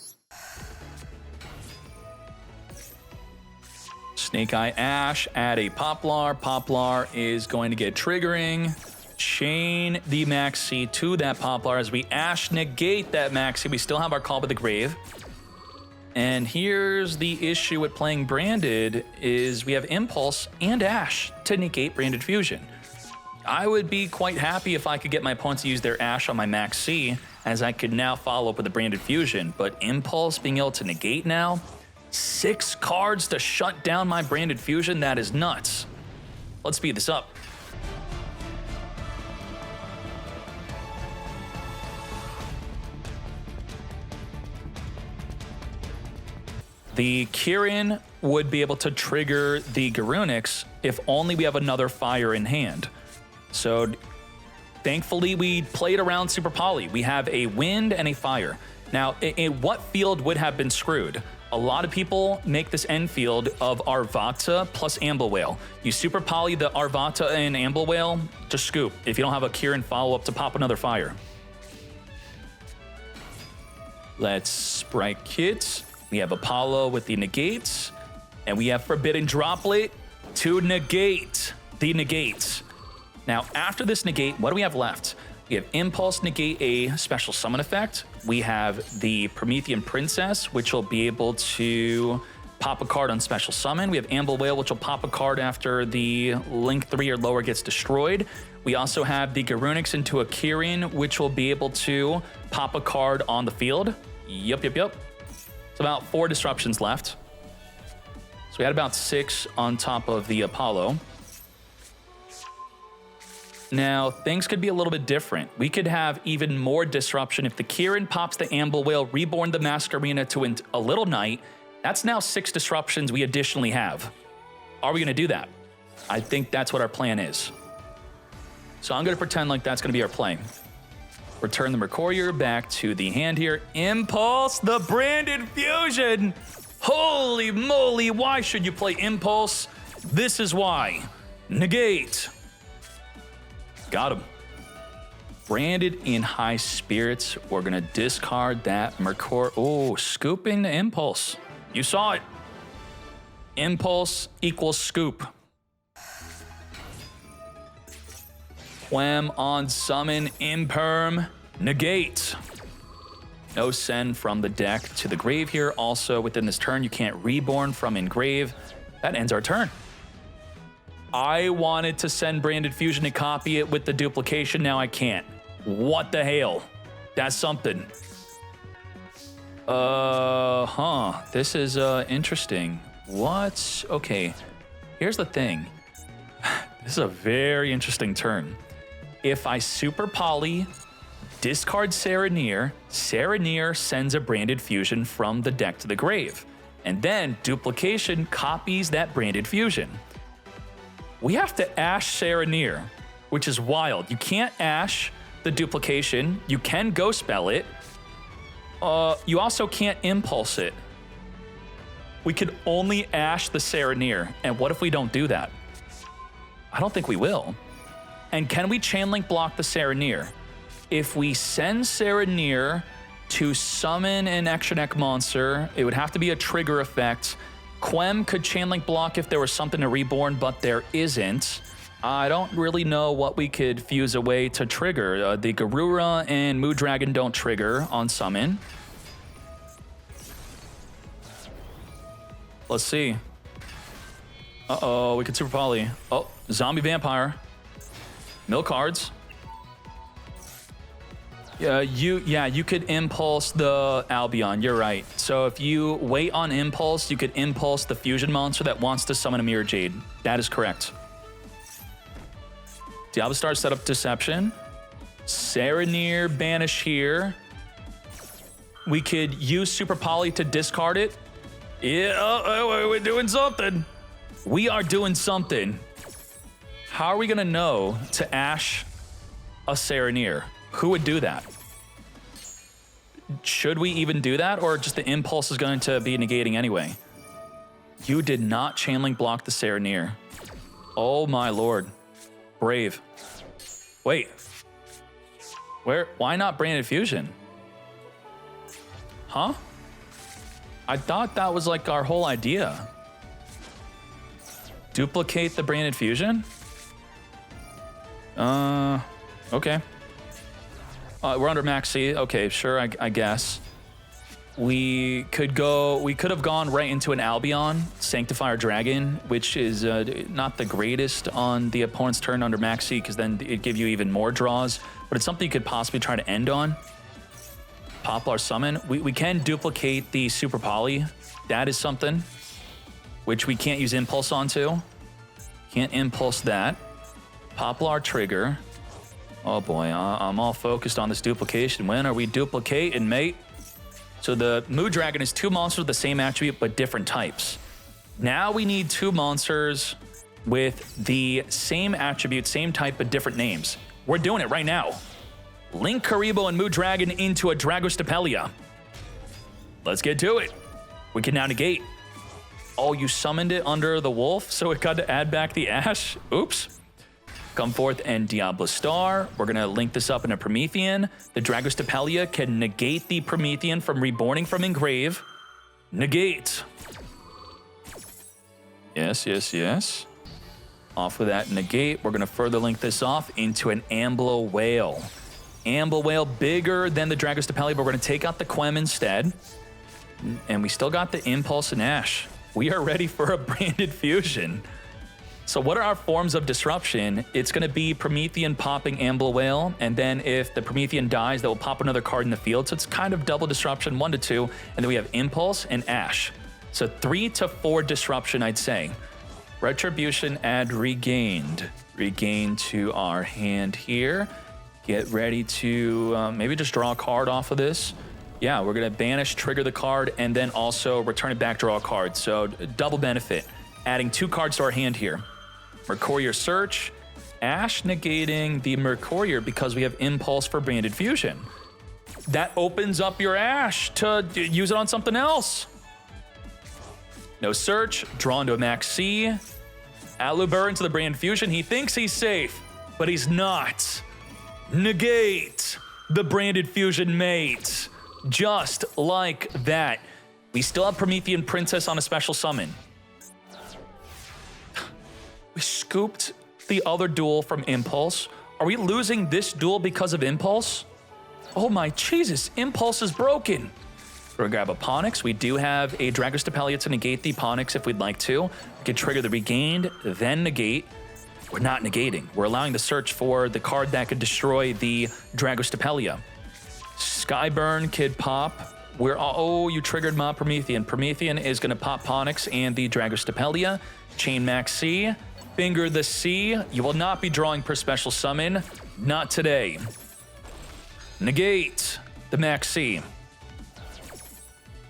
[SPEAKER 1] Snake Eye Ash, add a Poplar. Poplar is going to get triggering. Chain the Maxi to that Poplar as we Ash negate that Maxi. We still have our Call by the Grave. And here's the issue with playing Branded is we have Impulse and Ash to negate Branded Fusion. I would be quite happy if I could get my opponents to use their Ash on my Max C, as I could now follow up with a Branded Fusion, but Impulse being able to negate now, 6 cards to shut down my Branded Fusion, that is nuts. Let's speed this up. The Kirin would be able to trigger the Garunix if only we have another fire in hand. So thankfully we played around Super Poly. We have a wind and a fire. Now, in what field would have been screwed? A lot of people make this end field of Arvata plus Amble Whale. You Super Poly the Arvata and Amble Whale to scoop if you don't have a Kirin follow-up to pop another fire. Let's Sprite Kit. We have Apollo with the negates. And we have Forbidden Droplet to negate the negates. Now, after this negate, what do we have left? We have Impulse negate a special summon effect. We have the Promethean Princess, which will be able to pop a card on special summon. We have Amble Whale, which will pop a card after the link 3 or lower gets destroyed. We also have the Garunix into a Kirin, which will be able to pop a card on the field. Yep. It's about 4 disruptions left. So we had about 6 on top of the Apollo. Now, things could be a little bit different. We could have even more disruption if the Kirin pops the Amble Whale, Reborn the Masquerena to a Little Knight. That's now 6 disruptions we additionally have. Are we going to do that? I think that's what our plan is. So I'm going to pretend like that's going to be our play. Return the Mercurier back to the hand here. Impulse the Branded Fusion. Holy moly, why should you play Impulse? This is why. Negate. Got him. Branded in high spirits. We're going to discard that Mercurier. Oh, scooping the Impulse. You saw it. Impulse equals scoop. Quem on summon, imperm, negate. No send from the deck to the grave here. Also, within this turn, you can't reborn from engrave. That ends our turn. I wanted to send Branded Fusion and copy it with the duplication. Now I can't. What the hell? That's something. This is interesting. What? Okay. Here's the thing. This is a very interesting turn. If I super poly, discard Serenir, Serenir sends a Branded Fusion from the deck to the grave. And then duplication copies that Branded Fusion. We have to Ash Serenir, which is wild. You can't Ash the duplication. You can go spell it. You also can't impulse it. We could only Ash the Serenir. And what if we don't do that? I don't think we will. And can we chain link block the Serenir? If we send Serenir to summon an extra deck monster, it would have to be a trigger effect. Quem could chain link block if there was something to reborn, but there isn't. I don't really know what we could fuse away to trigger. The Garura and Mood Dragon don't trigger on summon. Let's see. Uh-oh, we could super poly. Oh, Zombie Vampire. Mill cards. Yeah, you could impulse the Albion, you're right. So if you wait on impulse, you could impulse the fusion monster that wants to summon a Mirror Jade. That is correct. Diablo Star set up Deception. Serenir banish here. We could use Super Poly to discard it. Yeah, we're doing something. We are doing something. How are we gonna know to Ash a Serenir? Who would do that? Should we even do that, or just the impulse is going to be negating anyway? You did not chain link block the Serenir. Oh my lord. Brave. Wait. Why not Branded Fusion? Huh? I thought that was like our whole idea. Duplicate the Branded Fusion? Okay. We're under Max C. Okay, sure, I guess. We could have gone right into an Albion, Sanctifier Dragon, which is not the greatest on the opponent's turn under Max C, because then it'd give you even more draws, but it's something you could possibly try to end on. Poplar Summon. We can duplicate the Super Poly. That is something which we can't use Impulse onto. Can't Impulse that. Poplar Trigger. Oh boy, I'm all focused on this duplication. When are we duplicating, mate? So the Mood Dragon is 2 monsters with the same attribute, but different types. Now we need 2 monsters with the same attribute, same type, but different names. We're doing it right now. Link Karibo and Mood Dragon into a Dragostapelia. Let's get to it. We can now negate. Oh, you summoned it under the wolf, so it got to add back the Ash? Oops. Come forth and Diablo Star. We're gonna link this up in a Promethean. The Dragostapelia can negate the Promethean from reborning from engrave. Negate. Yes. Off of that negate, we're going to further link this off into an Amblo Whale. Amblo Whale bigger than the Dragostapelli, but we're going to take out the Quem instead. And we still got the Impulse and Ash. We are ready for a branded fusion. So what are our forms of disruption? It's going to be Promethean popping Amblo Whale, and then if the Promethean dies, that will pop another card in the field. So it's kind of double disruption, 1 to 2, and then we have Impulse and Ash. So 3 to 4 disruption, I'd say. Retribution, add Regained. Regain to our hand here. Get ready to maybe just draw a card off of this. Yeah, we're going to banish, trigger the card, and then also return it back, draw a card. So double benefit. Adding 2 cards to our hand here. Mercurier Search, Ash negating the Mercurier because we have Impulse for Branded Fusion. That opens up your Ash to use it on something else. No Search, drawn to a Max C. Aluber into the Branded Fusion. He thinks he's safe, but he's not. Negate the Branded Fusion mate. Just like that. We still have Promethean Princess on a special summon. We scooped the other duel from Impulse. Are we losing this duel because of Impulse? Oh my Jesus, Impulse is broken. We're gonna grab a Ponix. We do have a Dragostapelli to negate the Ponix if we'd like to. We can trigger the Regained, then negate. We're not negating. We're allowing the search for the card that could destroy the Dragostapelli. Skyburn could pop. Oh, you triggered my Promethean. Promethean is gonna pop Ponix and the Dragostapelli. Chain Max C. Finger the C. You will not be drawing per special summon. Not today. Negate the Max C.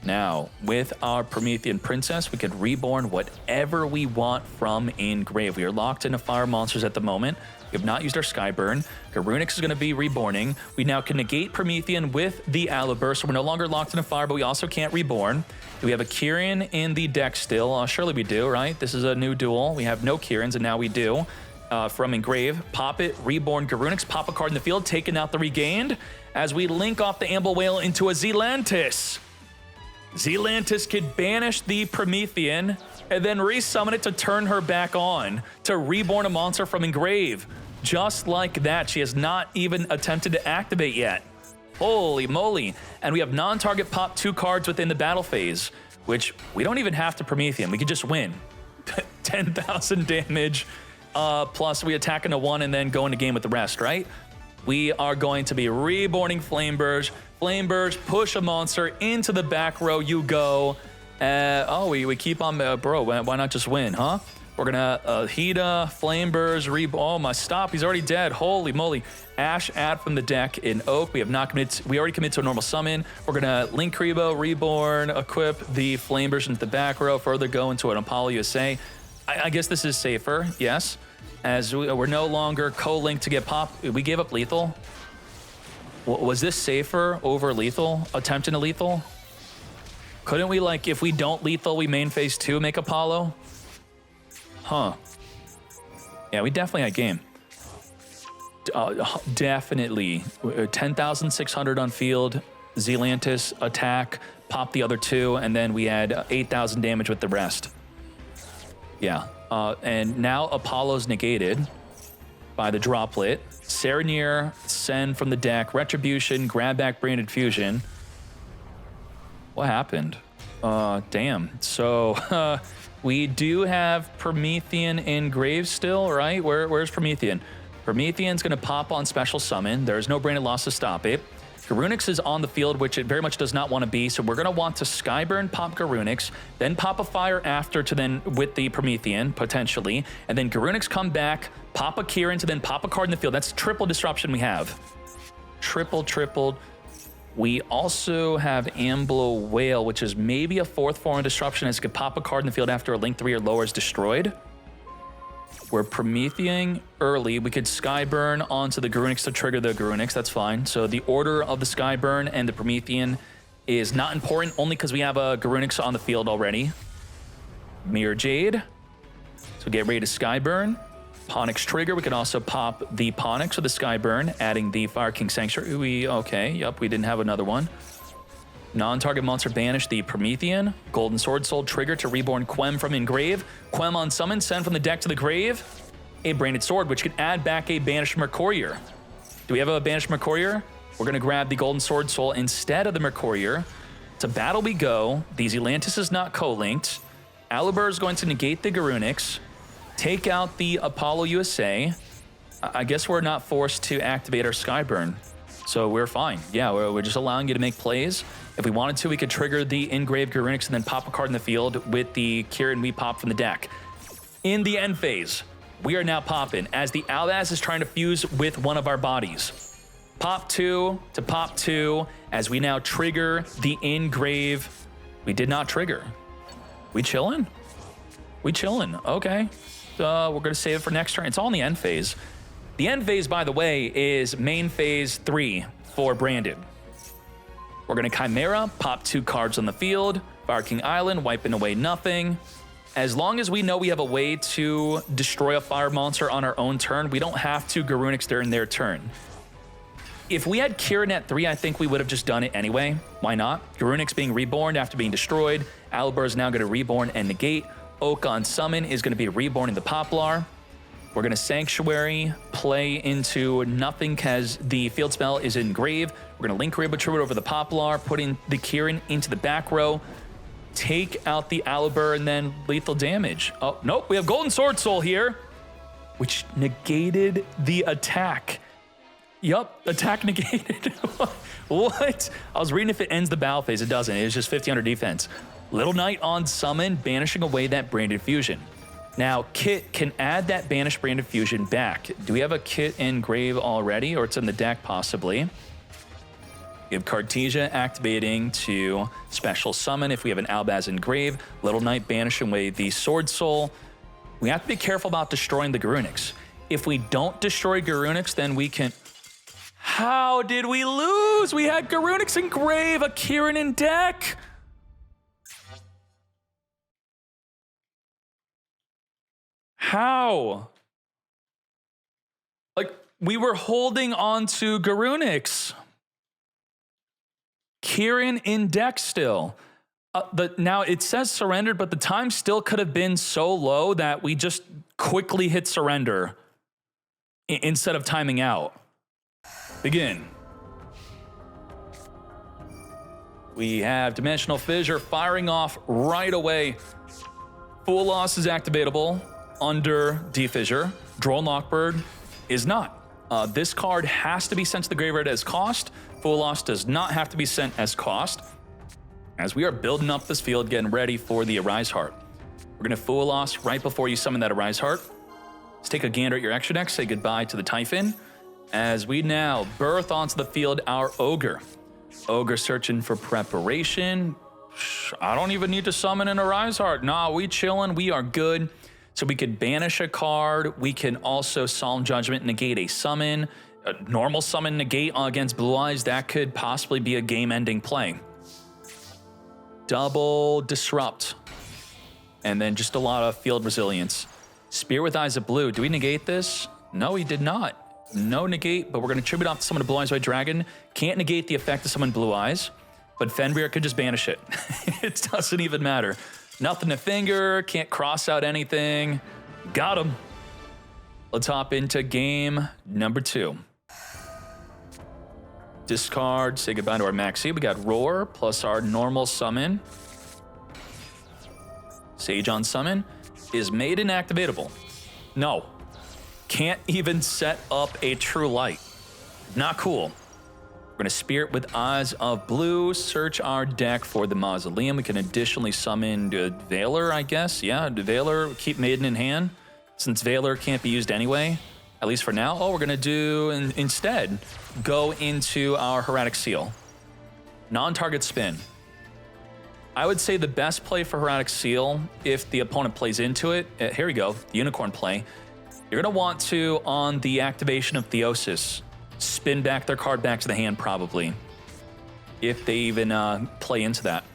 [SPEAKER 1] Now, with our Promethean Princess, we could reborn whatever we want from Engrave. We are locked into fire monsters at the moment. We have not used our Skyburn. Garunix is going to be reborning. We now can negate Promethean with the Aluber, so we're no longer locked into fire, but we also can't reborn. Do we have a Kirin in the deck still? Surely we do, right? This is a new duel. We have no Kirins, and now we do. From Engrave, pop it, reborn Garunix, pop a card in the field, taking out the Regained, as we link off the Amblo Whale into a Zelantis. Zelantis could banish the Promethean and then resummon it to turn her back on to reborn a monster from Engrave. Just like that, she has not even attempted to activate yet. Holy moly. And we have non-target pop 2 cards within the battle phase, which we don't even have to Promethean. We could just win. 10,000 damage, plus we attack into 1 and then go into game with the rest, right? We are going to be reborning Flameburge. Flameburge, push a monster into the back row. You go. We keep on, bro. Why not just win, huh? We're gonna Hida, Flameburge, oh my stop. He's already dead. Holy moly. Ash add from the deck in Oak. We have not committed. We already committed to a normal summon. We're gonna Link Rebo, reborn, equip the Flameburge into the back row. Further go into an Apollo USA. I guess this is safer. Yes. As we're no longer co-linked to get pop. We gave up lethal. Was this safer over lethal? Attempting a lethal? Couldn't we, like, if we don't lethal, we main phase 2 make Apollo? Huh. Yeah, we definitely had game. Definitely. 10,600 on field. Zelantis attack, pop the other 2, and then we had 8,000 damage with the rest. Yeah. And now Apollo's negated by the droplet. Serenir, send from the deck. Retribution, grab back Branded Fusion. What happened? Damn. So we do have Promethean Engrave still, right? Where's Promethean? Promethean's going to pop on special summon. There's no Branded loss to stop it. Garunix is on the field, which it very much does not want to be, so we're going to want to Skyburn, pop Garunix, then pop a fire after to then with the Promethean, potentially, and then Garunix come back, pop a Kirin to then pop a card in the field. That's triple disruption we have. Tripled. We also have Amblo Whale, which is maybe a 4th form of disruption, as it could pop a card in the field after a Link 3 or lower is destroyed. We're Promethean early. We could Skyburn onto the Garunix to trigger the Garunix. That's fine. So the order of the Skyburn and the Promethean is not important, only because we have a Garunix on the field already. Mirror Jade. So get ready to Skyburn. Ponix trigger. We can also pop the Ponix with the Skyburn, adding the Fire King Sanctuary. We didn't have another one. Non-target monster banish the Promethean. Golden Sword Soul trigger to reborn Quem from Engrave. Quem on summon, send from the deck to the grave. A Branded Sword, which can add back a banished Mercourier. Do we have a banished Mercourier? We're gonna grab the Golden Sword Soul instead of the Mercourier. To battle we go. The Zelantis is not co-linked. Alibur is going to negate the Garunix. Take out the Apollo USA. I guess we're not forced to activate our Skyburn. So we're fine. Yeah, we're just allowing you to make plays. If we wanted to, we could trigger the Engraved Garunix and then pop a card in the field with the Kieran we pop from the deck. In the end phase, we are now popping as the Albaz is trying to fuse with one of our bodies. Pop 2 to pop 2 as we now trigger the Engrave. We did not trigger. We chilling? We chilling. Okay. We're going to save it for next turn. It's all in the end phase. The end phase, by the way, is main phase 3 for Branded. We're going to Chimera, pop 2 cards on the field, Fire King Island, wiping away nothing. As long as we know we have a way to destroy a fire monster on our own turn, we don't have to Garunix during their turn. If we had Kieran at 3, I think we would have just done it anyway. Why not? Garunix being reborn after being destroyed. Alibur is now going to reborn and negate. Oak on summon is going to be reborn in the Poplar. We're going to Sanctuary, play into nothing because the field spell is Engrave. We're going to link Rainbow Tribute over the Poplar, putting the Kieran into the back row, take out the Alibur, and then lethal damage. Oh, nope, we have Golden Sword Soul here, which negated the attack. Yup, attack negated. What? I was reading if it ends the battle phase. It doesn't. It's just 1500 defense. Little Knight on summon, banishing away that Branded Fusion. Now, Kit can add that banished Branded Fusion back. Do we have a Kit in Grave already, or it's in the deck possibly? We have Cartesia activating to special summon if we have an Albaz in Grave. Little Knight banishing away the Sword Soul. We have to be careful about destroying the Garunix. If we don't destroy Garunix, then we can... How did we lose? We had Garunix in Grave, a Kieran in deck. How? Like, we were holding on to Garunix. Kieran in deck still. Now, it says surrendered, but the time still could have been so low that we just quickly hit surrender instead of timing out. Begin. We have Dimensional Fissure firing off right away. Full Loss is activatable under Defissure. Droll Lockbird is not. This card has to be sent to the graveyard as cost. Full Loss does not have to be sent as cost. As we are building up this field, getting ready for the Arise Heart. We're going to Full Loss right before you summon that Arise Heart. Let's take a gander at your extra deck, say goodbye to the Typhon. As we now birth onto the field our Ogre. Ogre searching for preparation. I don't even need to summon an Arise Heart. Nah, we chilling, we are good. So we could banish a card. We can also Solemn Judgment negate a summon. A normal summon negate against Blue Eyes, that could possibly be a game-ending play. Double Disrupt. And then just a lot of field resilience. Spear with Eyes of Blue. Do we negate this? No, we did not. No negate, but we're going to tribute off to summon a Blue Eyes White Dragon. Can't negate the effect of summon Blue Eyes, but Fenrir could just banish it. It doesn't even matter. Nothing to finger, can't cross out anything. Got him. Let's hop into game number 2. Discard, say goodbye to our Maxi. We got Roar plus our normal summon. Sage on summon is made inactivatable. No. Can't even set up a True Light. Not cool. We're going to Spirit with Eyes of Blue, search our deck for the Mausoleum. We can additionally summon Valor, I guess. Yeah, Valor, keep Maiden in hand, since Valor can't be used anyway, at least for now. Oh, we're going to do, instead, go into our Hieratic Seal. Non-target spin. I would say the best play for Hieratic Seal, if the opponent plays into it, here we go, the Unicorn play. You're going to want to, on the activation of Theosis, spin back their card back to the hand, probably, if they even play into that.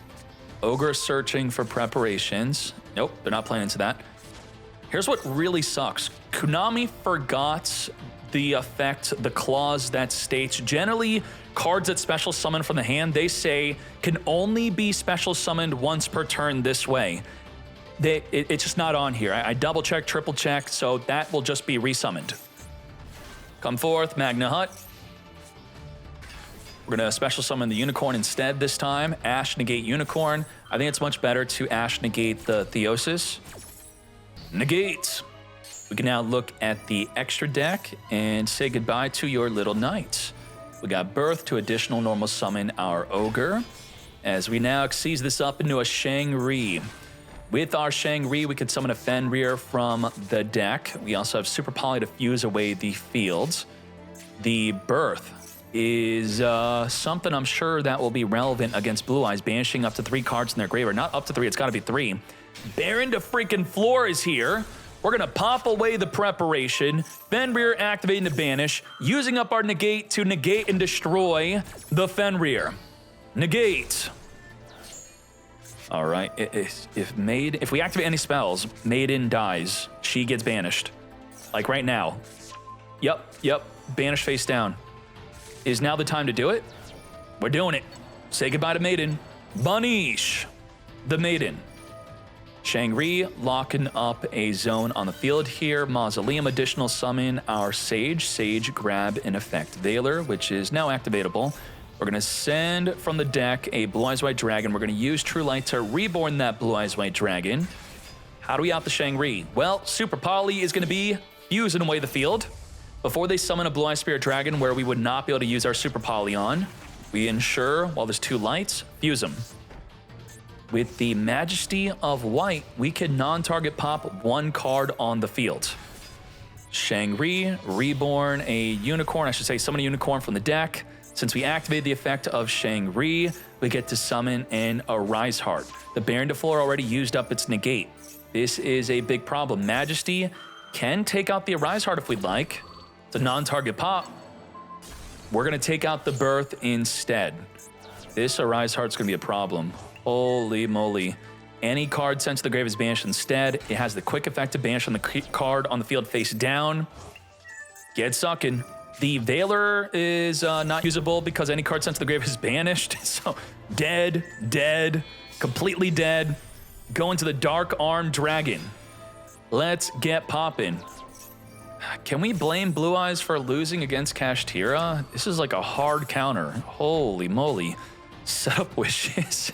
[SPEAKER 1] Ogre searching for preparations. Nope, they're not playing into that. Here's what really sucks. Konami forgot the effect, the clause that states generally cards that special summon from the hand, they say, can only be special summoned once per turn this way. It's just not on here. I double check, triple check, so that will just be resummoned. Come forth, Magna Hut. We're gonna special summon the Unicorn instead this time. Ash negate Unicorn. I think it's much better to Ash negate the Theosis. Negate. We can now look at the extra deck and say goodbye to your little knights. We got Birth to additional normal summon our Ogre, as we now seize this up into a Shang-Ri. With our Shang-Ri, we could summon a Fenrir from the deck. We also have Super Poly to fuse away the fields. The Birth is something I'm sure that will be relevant against Blue Eyes, banishing up to 3 cards in their graveyard. Not up to 3, it's gotta be 3. Baron to freaking Floor is here. We're gonna pop away the Preparation, Fenrir activating to banish, using up our negate to negate and destroy the Fenrir. Negate. All right, if we activate any spells, Maiden dies. She gets banished. Like right now. Yep, banish face down. Is now the time to do it? We're doing it. Say goodbye to Maiden. Banish the Maiden. Shang-Ri locking up a zone on the field here. Mausoleum additional summon our Sage. Sage grab an effect Veiler, which is now activatable. We're gonna send from the deck a Blue Eyes White Dragon. We're gonna use True Light to reborn that Blue Eyes White Dragon. How do we out the Shang-Ri? Well, Super Poly is gonna be fusing away the field. Before they summon a Blue Eyes Spirit Dragon where we would not be able to use our Super Poly on, we ensure, while there's 2 lights, fuse them. With the Majesty of White, we can non-target pop 1 card on the field. Shang-Ri, reborn a Unicorn, I should say summon a Unicorn from the deck. Since we activate the effect of Shang-Ri, we get to summon an Arise Heart. The Baron de Flor already used up its negate. This is a big problem. Majesty can take out the Arise Heart if we'd like. It's a non-target pop. We're gonna take out the Birth instead. This Arise Heart's gonna be a problem. Holy moly. Any card sent to the grave is banished instead. It has the quick effect to banish on the card on the field face down. Get sucking. The Veiler is not usable because any card sent to the grave is banished. So dead, completely dead. Going to the Dark Arm Dragon. Let's get poppin'. Can we blame Blue Eyes for losing against Kashtira? This is like a hard counter. Holy moly. Setup wishes.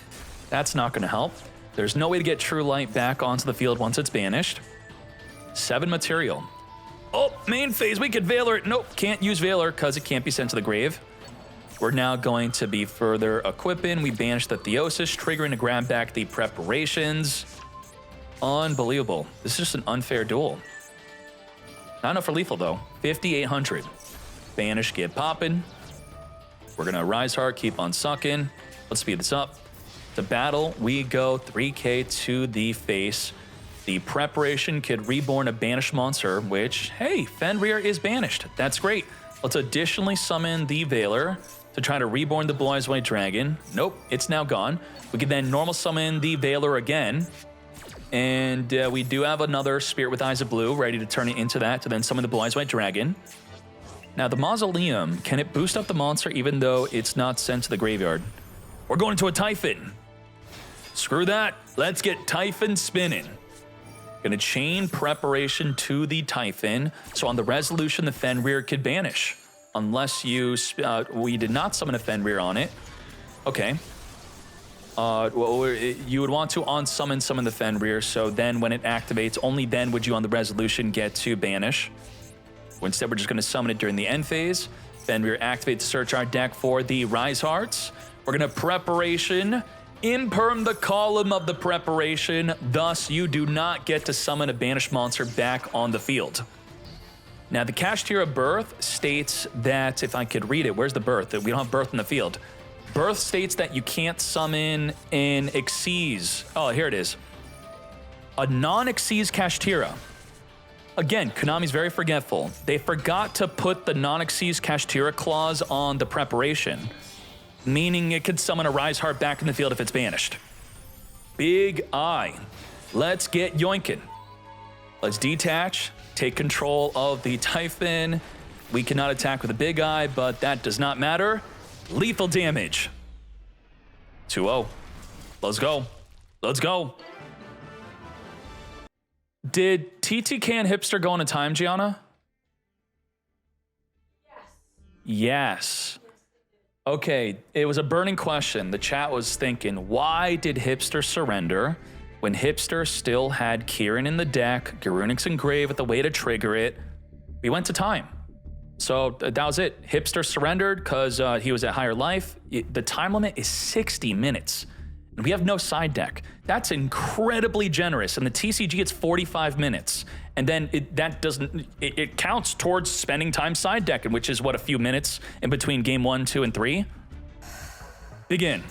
[SPEAKER 1] That's not gonna help. There's no way to get True Light back onto the field once it's banished. 7 material. Oh, main phase, we could Veiler it. Nope, can't use Veiler because it can't be sent to the grave. We're now going to be further equipping. We banish the Theosis, triggering to grab back the Preparations. Unbelievable. This is just an unfair duel. Not enough for lethal though. 5,800. Banish, get poppin'. We're gonna Rise Heart, keep on sucking. Let's speed this up. To battle, we go 3K to the face. The Preparation could reborn a banished monster, which, hey, Fenrir is banished. That's great. Let's additionally summon the Veiler to try to reborn the Blue Eyes White Dragon. Nope, it's now gone. We can then normal summon the Veiler again. And we do have another Spirit with Eyes of Blue ready to turn it into that to then summon the Blue Eyes White Dragon. Now the Mausoleum, can it boost up the monster even though it's not sent to the graveyard? We're going into a Typhon. Screw that, let's get Typhon spinning. Gonna chain Preparation to the Typhon, so on the resolution the Fenrir could banish. Unless we did not summon a Fenrir on it. Okay. Well, you would want to summon the Fenrir, so then when it activates, only then would you on the resolution get to banish. Instead, we're just gonna summon it during the end phase. Fenrir activates to search our deck for the Rise Hearts. We're gonna Preparation, imperm the column of the Preparation, thus you do not get to summon a banished monster back on the field. Now the Kashtira Birth states that, if I could read it, where's the Birth? We don't have Birth in the field. Birth states that you can't summon an Xyz. Oh, here it is. A non-Xyz Kashtira. Again, Konami's very forgetful. They forgot to put the non-Xyz Kashtira clause on the Preparation, meaning it could summon a Rise Heart back in the field if it's banished. Big I. Let's get yoinkin'. Let's detach, take control of the Typhon. We cannot attack with a big eye, but that does not matter. Lethal damage. 2-0. Let's go. Let's go. Did TTK and Hipster go on a time, Gianna? Yes. Okay, it was a burning question. The chat was thinking, why did Hipster surrender when Hipster still had Kieran in the deck, Garunix engraved with a way to trigger it? We went to time. So that was it. Hipster surrendered because he was at higher life. The time limit is 60 minutes. And we have no side deck. That's incredibly generous. And the TCG, it's 45 minutes. And then it counts towards spending time side decking, which is what, a few minutes in between game 1, 2, and 3? Begin.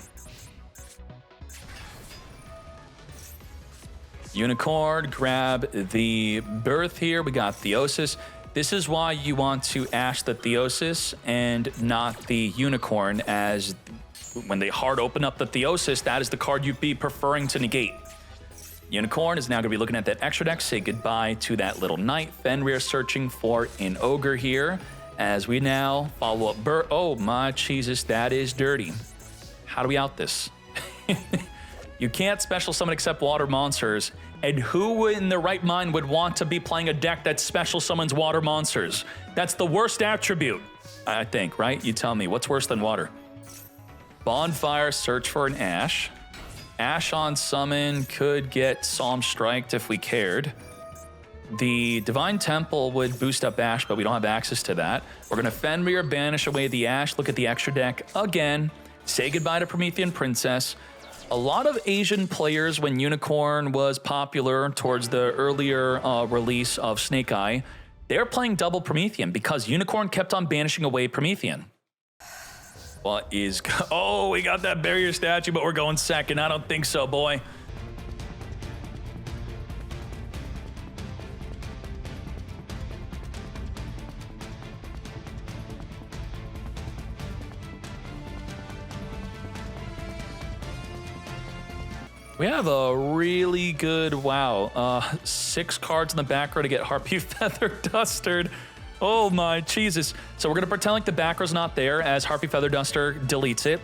[SPEAKER 1] Unicorn, grab the Birth here. We got Theosis. This is why you want to ash the Theosis and not the Unicorn, as when they hard open up the Theosis, that is the card you'd be preferring to negate. Unicorn is now going to be looking at that extra deck, say goodbye to that little knight. Fenrir searching for an ogre here, as we now follow up oh my Jesus, that is dirty. How do we out this? You can't special summon except water monsters, and who in their right mind would want to be playing a deck that special summons water monsters? That's the worst attribute, I think, right? You tell me, what's worse than water? Bonfire, search for an Ash. Ash on summon could get Psalm Striked if we cared. The Divine Temple would boost up Ash, but we don't have access to that. We're going to Fenrir, banish away the Ash, look at the extra deck again, say goodbye to Promethean Princess. A lot of Asian players, when Unicorn was popular towards the earlier release of Snake Eye, they're playing double Promethean because Unicorn kept on banishing away Promethean. What is... Oh, we got that barrier statue, but we're going second. I don't think so, boy. We have a really good, wow, 6 cards in the back row to get Harpy Feather Dustered. Oh my Jesus. So we're gonna pretend like the back row's not there as Harpy Feather Duster deletes it.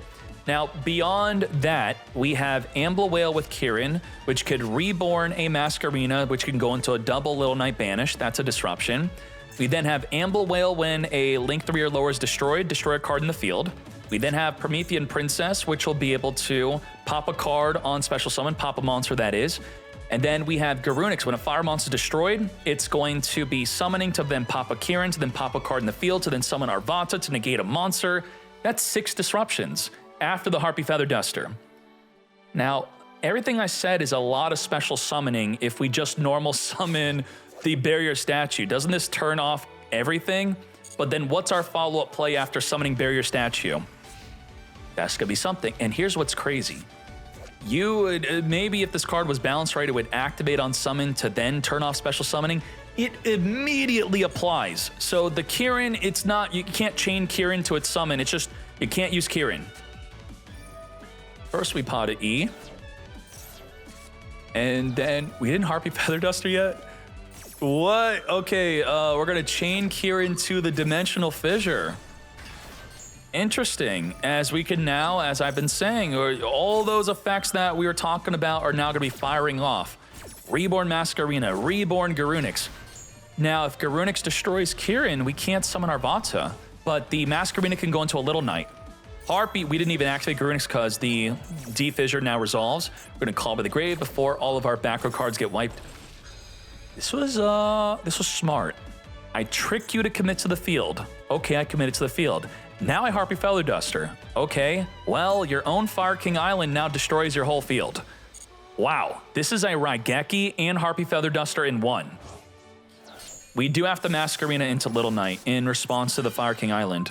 [SPEAKER 1] Now, beyond that, we have Ambler Whale with Kieran, which could reborn a Masquerena, which can go into a double Little Knight Banish. That's a disruption. We then have Ambler Whale when a Link 3 or lower is destroyed, destroy a card in the field. We then have Promethean Princess, which will be able to pop a card on special summon, pop a monster that is. And then we have Garunix. When a fire monster is destroyed, it's going to be summoning to then pop a Kieran, to then pop a card in the field, to then summon Arvata to negate a monster. That's 6 disruptions after the Harpy Feather Duster. Now, everything I said is a lot of special summoning if we just normal summon the barrier statue. Doesn't this turn off everything? But then what's our follow-up play after summoning barrier statue? That's gonna be something. And here's what's crazy. You would, maybe if this card was balanced right, it would activate on summon to then turn off special summoning. It immediately applies. So the Kieran, it's not, you can't chain Kieran to its summon. It's just, you can't use Kieran. First we potted E. And then, we didn't Harpy Feather Duster yet? What? Okay, we're gonna chain Kieran to the Dimensional Fissure. Interesting, as we can now, as I've been saying, all those effects that we were talking about are now gonna be firing off. Reborn Masquerena, Reborn Garunix. Now, if Garunix destroys Kieran, we can't summon Arvata, but the Masquerena can go into a Little Knight. Harpy, we didn't even activate Garunix because the D-Fissure now resolves. We're gonna Call by the Grave before all of our back row cards get wiped. This was smart. I trick you to commit to the field. Okay, I committed to the field. Now I Harpy Feather Duster. Okay, well, your own Fire King Island now destroys your whole field. Wow, this is a Raigeki and Harpy Feather Duster in one. We do have to Masquerena into Little Knight in response to the Fire King Island.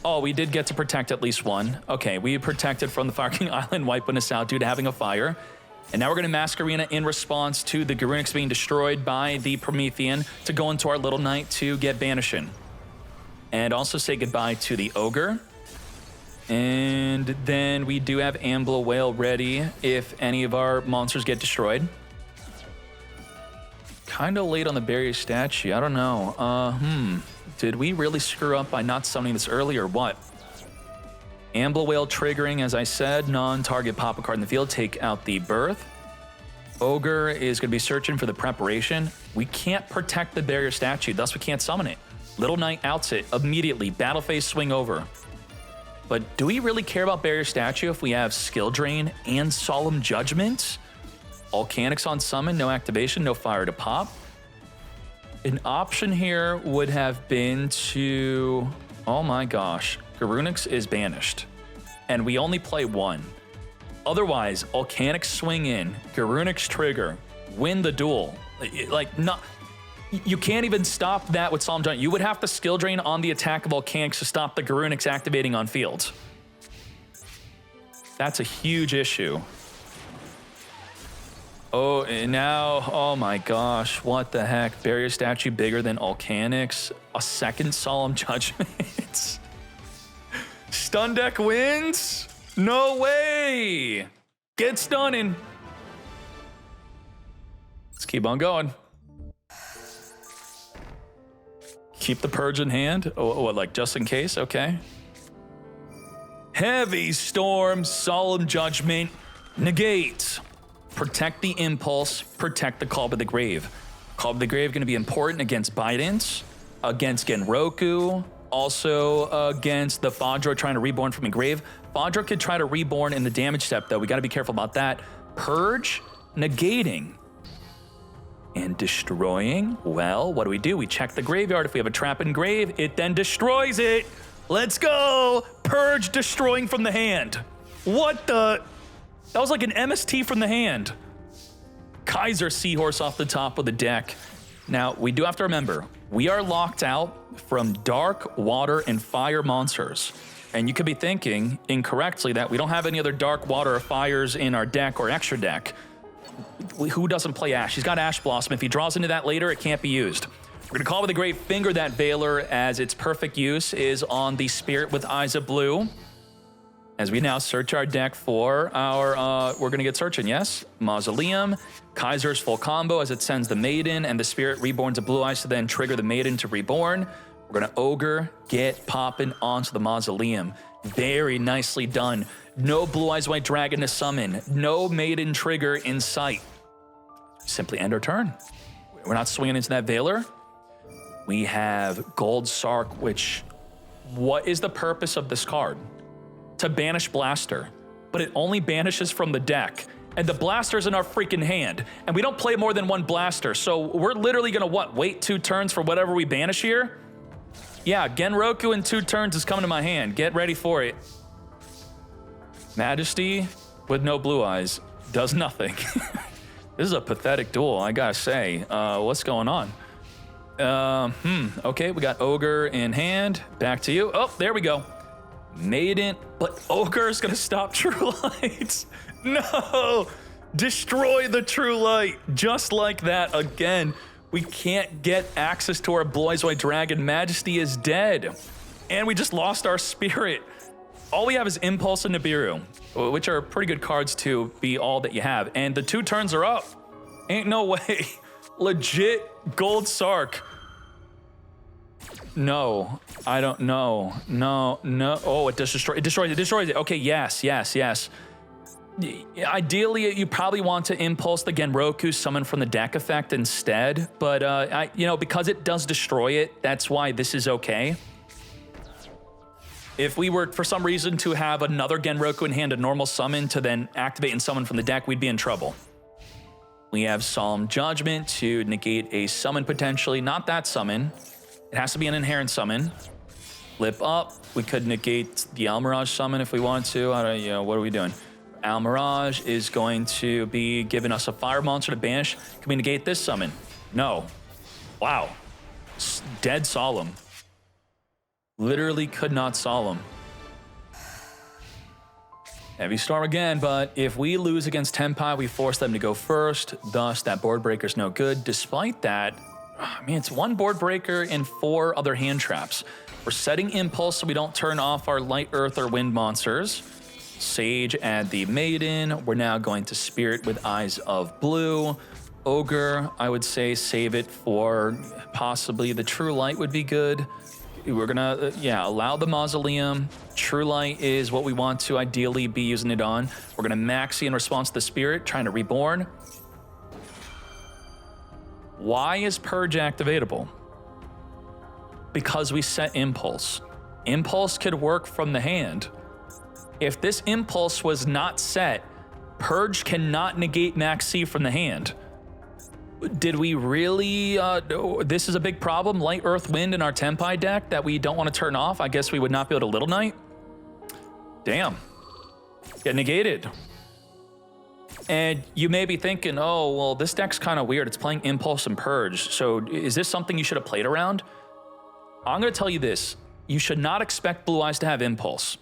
[SPEAKER 1] Oh, we did get to protect at least one. Okay, we protected from the Fire King Island wiping us out due to having a fire. And now we're going to Masquerena in response to the Garunix being destroyed by the Promethean to go into our Little Knight to get Banishing. And also say goodbye to the Ogre. And then we do have Ambler Whale ready if any of our monsters get destroyed. kind of late on the barrier statue. I don't know. Did we really screw up by not summoning this early or what? Amble Whale triggering, as I said, non-target pop a card in the field, take out the birth. Ogre is going to be searching for the preparation. We can't protect the barrier statue, thus we can't summon it. Little Knight outs it immediately. Battle phase swing over. But do we really care about barrier statue if we have skill drain and solemn judgment? Volcanics on summon, no activation, no fire to pop. An option here would have been to, oh my gosh, Garunix is banished. And we only play one. Otherwise, Volcanics swing in, Garunix trigger, win the duel. Like, not, you can't even stop that with Solemn Judgment. You would have to skill drain on the attack of Volcanics to stop the Garunix activating on field. That's a huge issue. Oh, and now, oh my gosh, what the heck? Barrier statue bigger than Volcanics. A second Solemn Judgment. Stun deck wins? No way! Get stunning. Let's keep on going. Keep the purge in hand. Oh, like just in case? Okay. Heavy Storm, Solemn Judgment, negate. Protect the impulse, protect the Call by the Grave. Call by the Grave going to be important against Bidance, against Genroku, also against the Fadra trying to reborn from a grave. Fadra could try to reborn in the damage step, though. We got to be careful about that. Purge, negating, and destroying. Well, what do? We check the graveyard. If we have a trap in grave, it then destroys it. Let's go. Purge, destroying from the hand. What the? That was like an MST from the hand. Kaiser Seahorse off the top of the deck. Now, we do have to remember, we are locked out from dark, water, and fire monsters. And you could be thinking incorrectly that we don't have any other dark, water, or fires in our deck or extra deck. Who doesn't play Ash? He's got Ash Blossom. If he draws into that later, it can't be used. We're going to call with a great finger that Veiler, as its perfect use is on the Spirit with Eyes of Blue. As we now search our deck for our, we're going to get searching, yes? Mausoleum, Kaiser's full combo as it sends the Maiden and the Spirit reborns a Blue Eyes to then trigger the Maiden to reborn. We're going to Ogre, get popping onto the Mausoleum. Very nicely done. No Blue Eyes White Dragon to summon. No Maiden trigger in sight. Simply end our turn. We're not swinging into that Veiler. We have Gold Sark, which, what is the purpose of this card? To banish Blaster, but it only banishes from the deck. And the Blaster's in our freaking hand. And we don't play more than one Blaster, so we're literally gonna, what, wait 2 turns for whatever we banish here? Yeah, Genroku in 2 turns is coming to my hand. Get ready for it. Majesty with no Blue Eyes does nothing. This is a pathetic duel, I gotta say. What's going on? Okay, we got Ogre in hand. Back to you. Oh, there we go. Maiden, but Ogre is gonna stop True Light. No! Destroy the True Light. Just like that again. We can't get access to our Blue Eyes White Dragon. Majesty is dead. And we just lost our Spirit. All we have is Impulse and Nibiru, which are pretty good cards to be all that you have. And the 2 turns are up. Ain't no way. Legit Gold Sark. No, I don't know. No. Oh, it does destroy. It destroys it. Okay, yes. Ideally, you probably want to impulse the Genroku summon from the deck effect instead. But because it does destroy it, that's why this is okay. If we were, for some reason, to have another Genroku in hand, a normal summon, to then activate and summon from the deck, we'd be in trouble. We have Solemn Judgment to negate a summon potentially. Not that summon. It has to be an inherent summon. Flip up. We could negate the Almirage summon if we want to. What are we doing? Almirage is going to be giving us a fire monster to banish. Can we negate this summon? No. Wow. Dead Solemn. Literally could not Solemn. Heavy Storm again, but if we lose against Tenpai, we force them to go first. Thus, that board breaker's no good. Despite that, it's 1 board breaker and 4 other hand traps. We're setting Impulse so we don't turn off our Light, Earth, or Wind monsters. Sage, add the Maiden. We're now going to Spirit with Eyes of Blue. Ogre, I would say save it for possibly the True Light would be good. We're gonna, yeah, allow the Mausoleum. True Light is what we want to ideally be using it on. We're gonna Maxi in response to the Spirit, trying to Reborn. Why is Purge activatable? Because we set Impulse. Impulse could work from the hand. If this Impulse was not set, Purge cannot negate Maxi from the hand. Did we really, this is a big problem, Light, Earth, Wind in our Tenpai deck that we don't want to turn off. I guess we would not be able to Little Knight. Damn, get negated. And you may be thinking, oh, well, this deck's kind of weird. It's playing Impulse and Purge. So is this something you should have played around? I'm gonna tell you this, you should not expect Blue Eyes to have Impulse,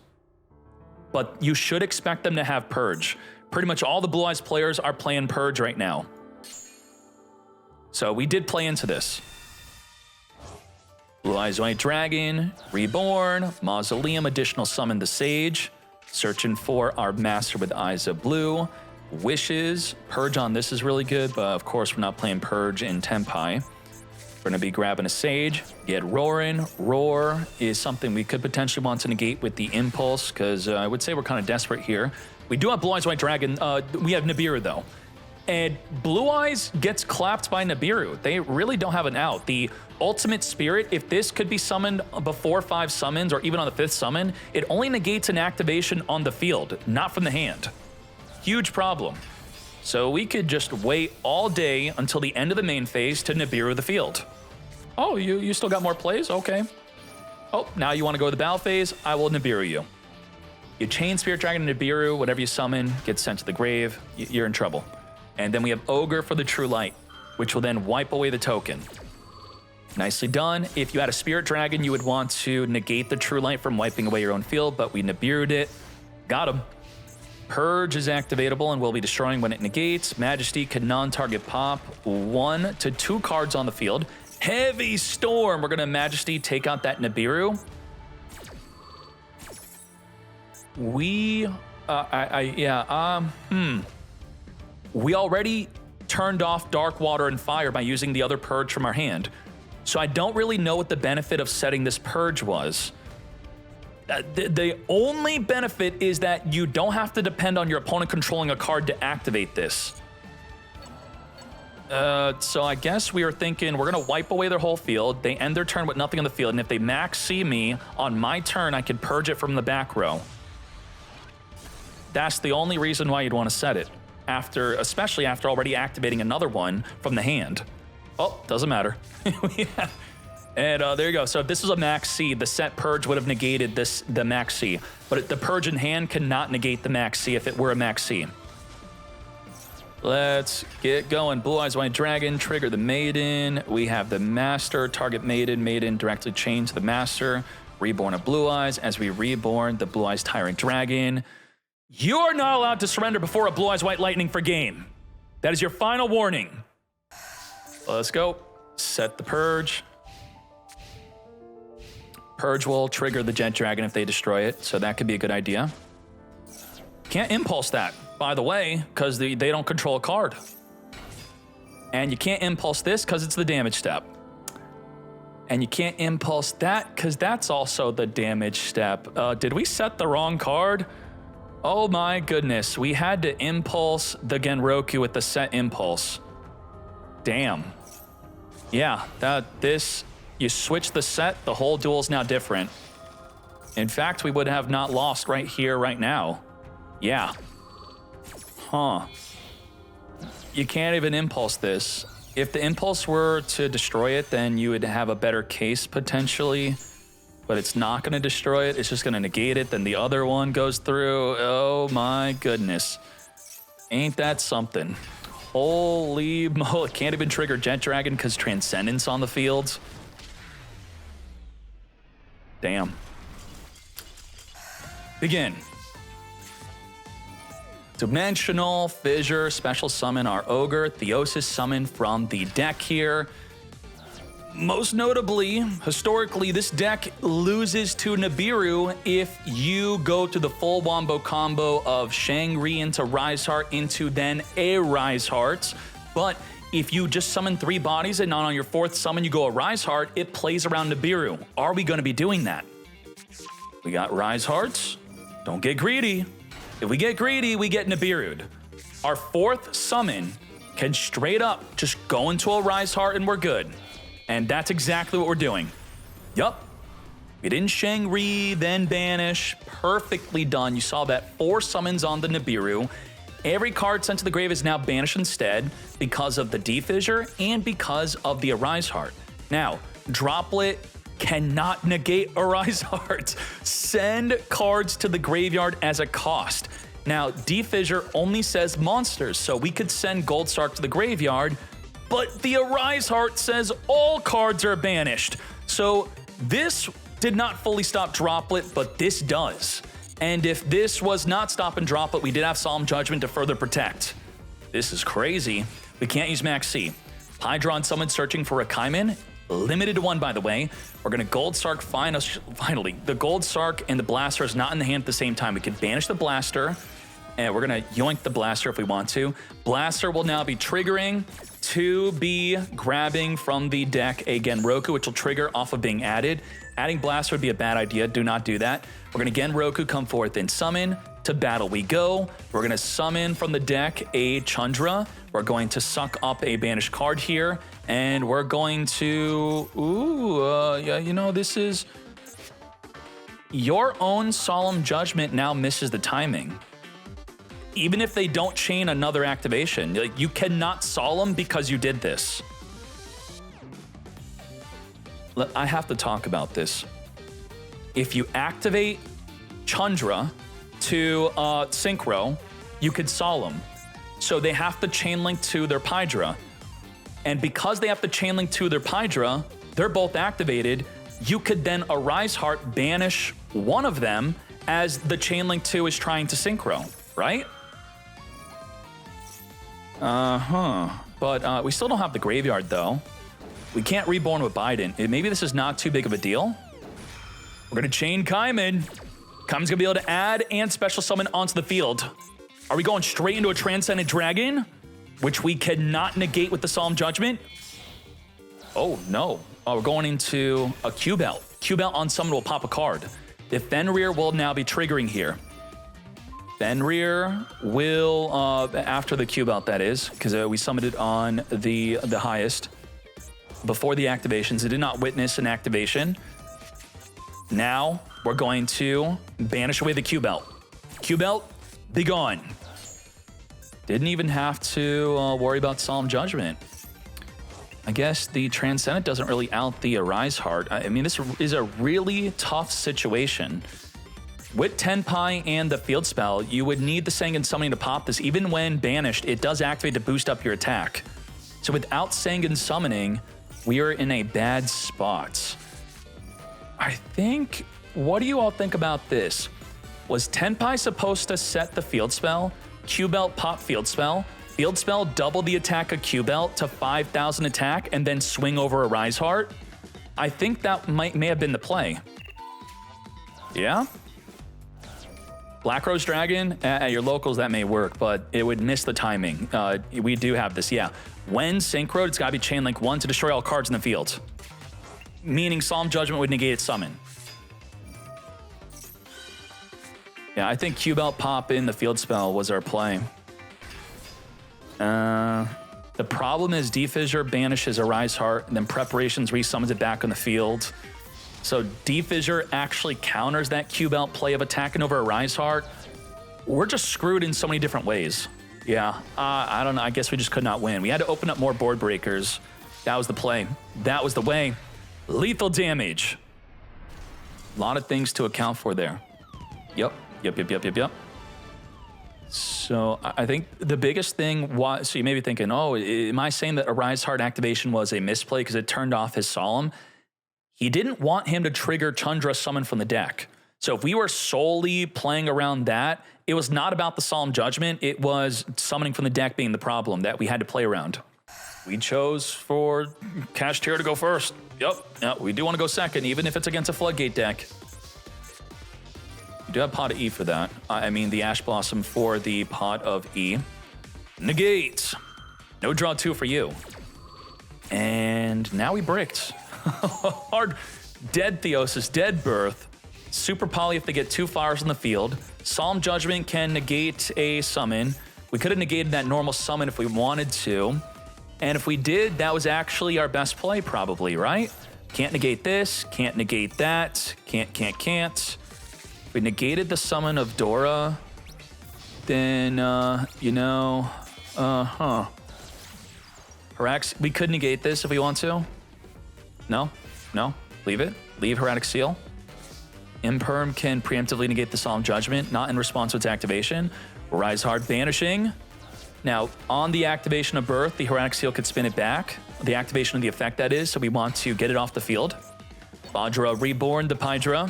[SPEAKER 1] but you should expect them to have Purge. Pretty much all the Blue Eyes players are playing Purge right now. So we did play into this. Blue Eyes White Dragon, Reborn, Mausoleum, additional summon the Sage, searching for our Master with Eyes of Blue, Wishes, Purge on this is really good, but of course we're not playing Purge in Tenpai. We're gonna be grabbing a Sage, get Roaring. Roar is something we could potentially want to negate with the Impulse, because I would say we're kind of desperate here. We do have Blue Eyes White Dragon, we have Nibiru though. And Blue Eyes gets clapped by Nibiru. They really don't have an out. The Ultimate Spirit, if this could be summoned before 5 summons or even on the 5th summon, it only negates an activation on the field, not from the hand. Huge problem. So we could just wait all day until the end of the main phase to Nibiru the field. Oh, you still got more plays? Okay. Oh, now you want to go to the battle phase? I will Nibiru you. You chain Spirit Dragon to Nibiru, whatever you summon gets sent to the grave, you're in trouble. And then we have Ogre for the True Light, which will then wipe away the token. Nicely done. If you had a Spirit Dragon, you would want to negate the True Light from wiping away your own field, but we Nibiru'd it. Got him. Purge is activatable and will be destroying when it negates. Majesty can non-target pop 1 to 2 cards on the field. Heavy Storm. We're gonna Majesty take out that Nibiru. We already turned off Dark Water and Fire by using the other Purge from our hand. So I don't really know what the benefit of setting this Purge was. The only benefit is that you don't have to depend on your opponent controlling a card to activate this. So I guess we were thinking we're gonna wipe away their whole field. They end their turn with nothing on the field, and if they max see me on my turn, I can Purge it from the back row. That's the only reason why you'd want to set it. Especially after already activating another one from the hand. Oh, doesn't matter. Yeah. And there you go. So if this was a max C, the set Purge would have negated the max C. But the Purge in hand cannot negate the max C if it were a max C. Let's get going. Blue Eyes White Dragon, trigger the Maiden. We have the Master, target Maiden. Maiden directly chained to the Master. Reborn of Blue Eyes. As we reborn the Blue Eyes Tyrant Dragon. You're not allowed to surrender before a Blue Eyes White Lightning for game. That is your final warning. Let's go. Set the Purge. Purge will trigger the Jet Dragon if they destroy it, so that could be a good idea. Can't Impulse that, by the way, because they don't control a card. And you can't Impulse this because it's the damage step. And you can't Impulse that because that's also the damage step. Did we set the wrong card? Oh my goodness, we had to Impulse the Genroku with the set Impulse. Damn. Yeah, you switch the set, the whole duel's now different. In fact, we would have not lost right here, right now. Yeah. Huh. You can't even Impulse this. If the Impulse were to destroy it, then you would have a better case potentially. But it's not going to destroy it. It's just going to negate it. Then the other one goes through. Oh my goodness. Ain't that something? Holy moly. Can't even trigger Jet Dragon because Transcendence on the field. Damn. Begin. Dimensional Fissure, special summon our Ogre. Theosis summon from the deck here. Most notably, historically, this deck loses to Nibiru if you go to the full wombo combo of Shangri into Rise Heart into then a Rise Heart. But If you just summon 3 bodies and not on your 4th summon you go a Rise Heart, it plays around Nibiru. Are we going to be doing that? We got Rise Hearts. Don't get greedy. If we get greedy, we get Nibiru'd. Our 4th summon can straight up just go into a Rise Heart and we're good. And that's exactly what we're doing. Yup. We didn't Shangri, then banish. Perfectly done. You saw that 4 summons on the Nibiru. Every card sent to the grave is now banished instead because of the D-Fissure and because of the Arise Heart. Now, Droplet cannot negate Arise Heart. Send cards to the graveyard as a cost. Now, D-Fissure only says monsters, so we could send Goldsark to the graveyard, but the Arise Heart says all cards are banished. So this did not fully stop Droplet, but this does. And if this was not stop and Droplet, we did have Solemn Judgment to further protect. This is crazy. We can't use Max C. Hydra on summon searching for a Kaiman. Limited to 1, by the way. We're going to Goldsark finally. The Goldsark and the Blaster is not in the hand at the same time. We can banish the Blaster, and we're going to yoink the Blaster if we want to. Blaster will now be triggering to be grabbing from the deck a Genroku, which will trigger off of being added. Adding Blaster would be a bad idea. Do not do that. We're going to Genroku, come forth and summon. To battle we go. We're going to summon from the deck a Chundra. We're going to suck up a banished card here. And we're going to... yeah, you know, this is... Your own Solemn Judgment now misses the timing. Even if they don't chain another activation. Like, you cannot Solemn because you did this. I have to talk about this. If you activate Chundra to Synchro, you could Solemn. So they have to chain link to their Pydra. And because they have to chain link to their Pydra, they're both activated. You could then Arise Heart banish one of them as the chain link 2 is trying to Synchro, right? But we still don't have the graveyard though. We can't Reborn with Biden. Maybe this is not too big of a deal. We're gonna chain Kaiman. Kaiman's gonna be able to add and special summon onto the field. Are we going straight into a Transcendent Dragon, which we cannot negate with the Solemn Judgment? Oh no. Oh, we're going into a Q-Belt. Q-Belt on summon will pop a card. The Fenrir will now be triggering here. Fenrir will, after the Q-Belt that is, because we summoned it on the highest. Before the activations, it did not witness an activation. Now, we're going to banish away the Q-Belt. Q-Belt, be gone. Didn't even have to worry about Solemn Judgment. I guess the Transcendent doesn't really out the Arise Heart. I mean, this is a really tough situation. With Tenpai and the field spell, you would need the Sangan Summoning to pop this. Even when banished, it does activate to boost up your attack. So without Sangan Summoning, we are in a bad spot. I think, what do you all think about this? Was Tenpai supposed to set the field spell, Q-Belt pop field spell double the attack of Q-Belt to 5,000 attack, and then swing over a Rise Heart? I think that may have been the play. Yeah? Black Rose Dragon, at your locals that may work, but it would miss the timing. We do have this, yeah. When Synchroed, it's gotta be Chain Link 1 to destroy all cards in the field. Meaning Solemn Judgment would negate its summon. Yeah, I think Q-Belt pop in the field spell was our play. The problem is D-Fissure banishes Arise Heart, and then Preparations resummons it back on the field. So D-Fissure actually counters that Q-Belt play of attacking over Arise Heart. We're just screwed in so many different ways. Yeah, I don't know. I guess we just could not win. We had to open up more board breakers. That was the play. That was the way. Lethal damage. A lot of things to account for there. Yep. So I think the biggest thing was, so you may be thinking, oh, am I saying that Arise Heart activation was a misplay because it turned off his Solemn? He didn't want him to trigger Chundra summon from the deck. So if we were solely playing around that, it was not about the Solemn Judgment. It was summoning from the deck being the problem that we had to play around. We chose for Kash Tier to go first. Yep, we do want to go second, even if it's against a Floodgate deck. You do have Pot of E for that. I mean, the Ash Blossom for the Pot of E. Negate. No draw 2 for you. And now we bricked. Hard. Dead Theosis, dead Birth. Super Poly if they get 2 fires on the field. Solemn Judgment can negate a summon. We could have negated that normal summon if we wanted to. And if we did, that was actually our best play probably, right? Can't negate this, can't negate that, can't. If we negated the summon of Dora, then, Herax, we could negate this if we want to. No, leave it. Leave Hermetic Seal. Imperm can preemptively negate the Solemn Judgment, not in response to its activation. Rise Hard Banishing. Now, on the activation of Birth, the Hermetic Seal could spin it back. The activation of the effect, that is, so we want to get it off the field. Vajra Reborn the Pydra.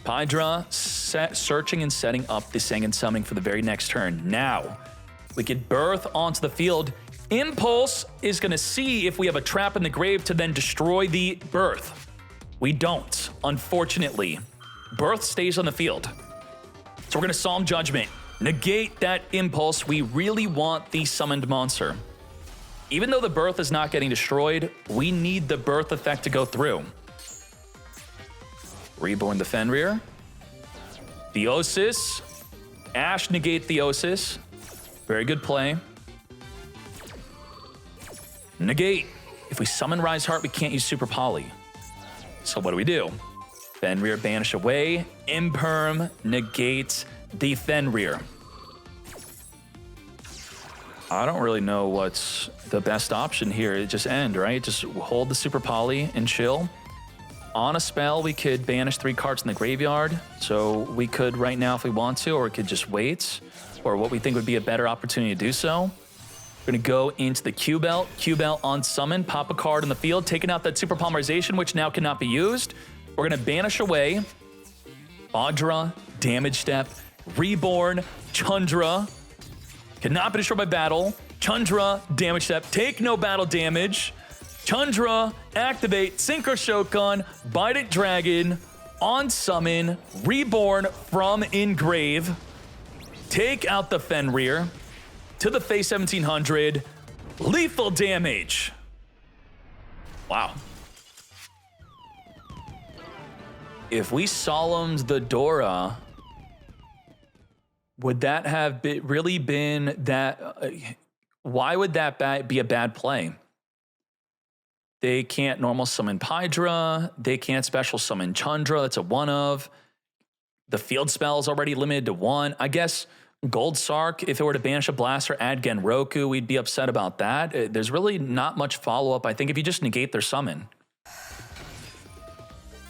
[SPEAKER 1] Pydra searching and setting up the Sangan Summoning for the very next turn. Now, we get Birth onto the field. Impulse is going to see if we have a trap in the grave to then destroy the Birth. We don't, unfortunately. Birth stays on the field. So we're going to Solemn Judgment. Negate that Impulse. We really want the summoned monster. Even though the Birth is not getting destroyed, we need the Birth effect to go through. Reborn the Fenrir. Theosis. Ash negate Theosis. Very good play. Negate. If we summon Rise Heart, we can't use Super Poly. So what do? Fenrir banish away. Imperm negates the Fenrir. I don't really know what's the best option here. Just end, right? Just hold the Super Poly and chill. On a spell, we could banish 3 cards in the graveyard. So we could right now if we want to, or we could just wait. Or what we think would be a better opportunity to do so. We're going to go into the Q-Belt. Q-Belt on summon, pop a card in the field, taking out that Super Polymerization, which now cannot be used. We're going to banish away. Vajra, Damage Step, Reborn, Chandra. Cannot be destroyed by battle. Chandra, Damage Step, take no battle damage. Chandra, activate, Synchro Shogun, Bident Dragon, on summon, Reborn from Engrave. Take out the Fenrir. To the face 1700, lethal damage. Wow. If we solemned the Dora, would that have really been that? Why would that be a bad play? They can't normal summon Pydra. They can't special summon Chandra. That's a 1 of. The field spell is already limited to 1. I guess Gold Sark, if it were to banish a blaster, add Genroku, we'd be upset about that. There's really not much follow-up. I think if you just negate their summon.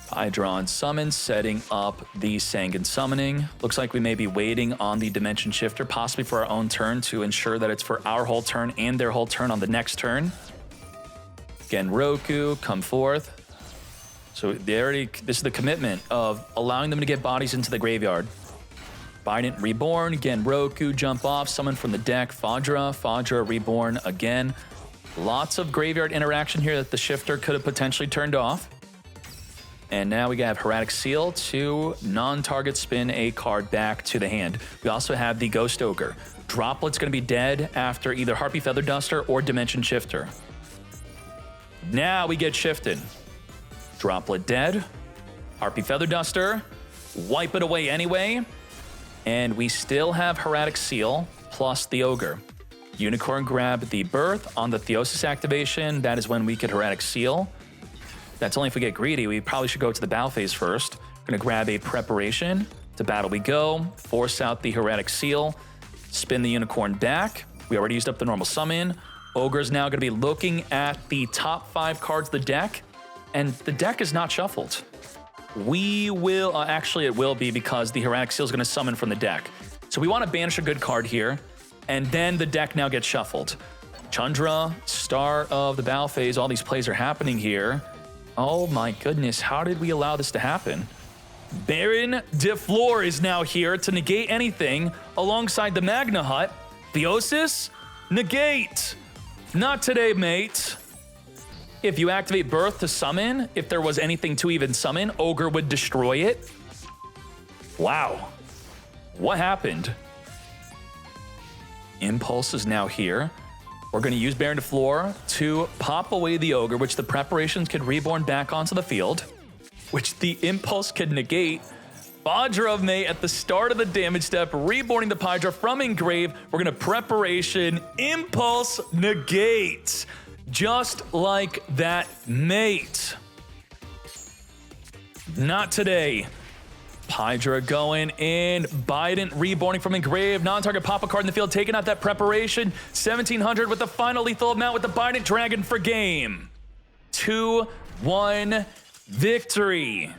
[SPEAKER 1] Hydra on summon, setting up the Sangan Summoning. Looks like we may be waiting on the Dimension Shifter, possibly for our own turn, to ensure that it's for our whole turn and their whole turn on the next turn. Genroku, come forth. So this is the commitment of allowing them to get bodies into the graveyard. Bident Reborn, again, Roku, jump off, summon from the deck, Fadra Reborn again. Lots of graveyard interaction here that the Shifter could have potentially turned off. And now we have Hermetic Seal to non-target spin a card back to the hand. We also have the Ghost Ogre. Droplet's going to be dead after either Harpy Feather Duster or Dimension Shifter. Now we get shifted. Droplet dead. Harpy Feather Duster. Wipe it away anyway. And we still have Hermetic Seal plus the Ogre. Unicorn grab the Birth on the Theosis activation. That is when we get Hermetic Seal. That's only if we get greedy. We probably should go to the battle phase first. We're going to grab a Preparation. To battle we go. Force out the Hermetic Seal. Spin the Unicorn back. We already used up the normal summon. Ogre's now going to be looking at the top 5 cards of the deck. And the deck is not shuffled. We will, actually it will be because the Hermetic Seal is going to summon from the deck. So we want to banish a good card here, and then the deck now gets shuffled. Chandra, start of the battle phase, all these plays are happening here. Oh my goodness, how did we allow this to happen? Baron de Flor is now here to negate anything alongside the Magna Hut. Theosis, negate. Not today, mate. If you activate Birth to summon, if there was anything to even summon, Ogre would destroy it. Wow. What happened? Impulse is now here. We're going to use Baron to Floor to pop away the Ogre, which the preparations can reborn back onto the field, which the Impulse can negate. Vajra of May at the start of the damage step, reborning the Pydra from Engrave. We're going to Preparation, Impulse, negate. Just like that, mate. Not today. Pydra going in. Bident reborning from Engrave. Non-target pop-a card in the field, taking out that Preparation. 1700 with the final lethal amount with the Bident Dragon for game. 2-1 victory.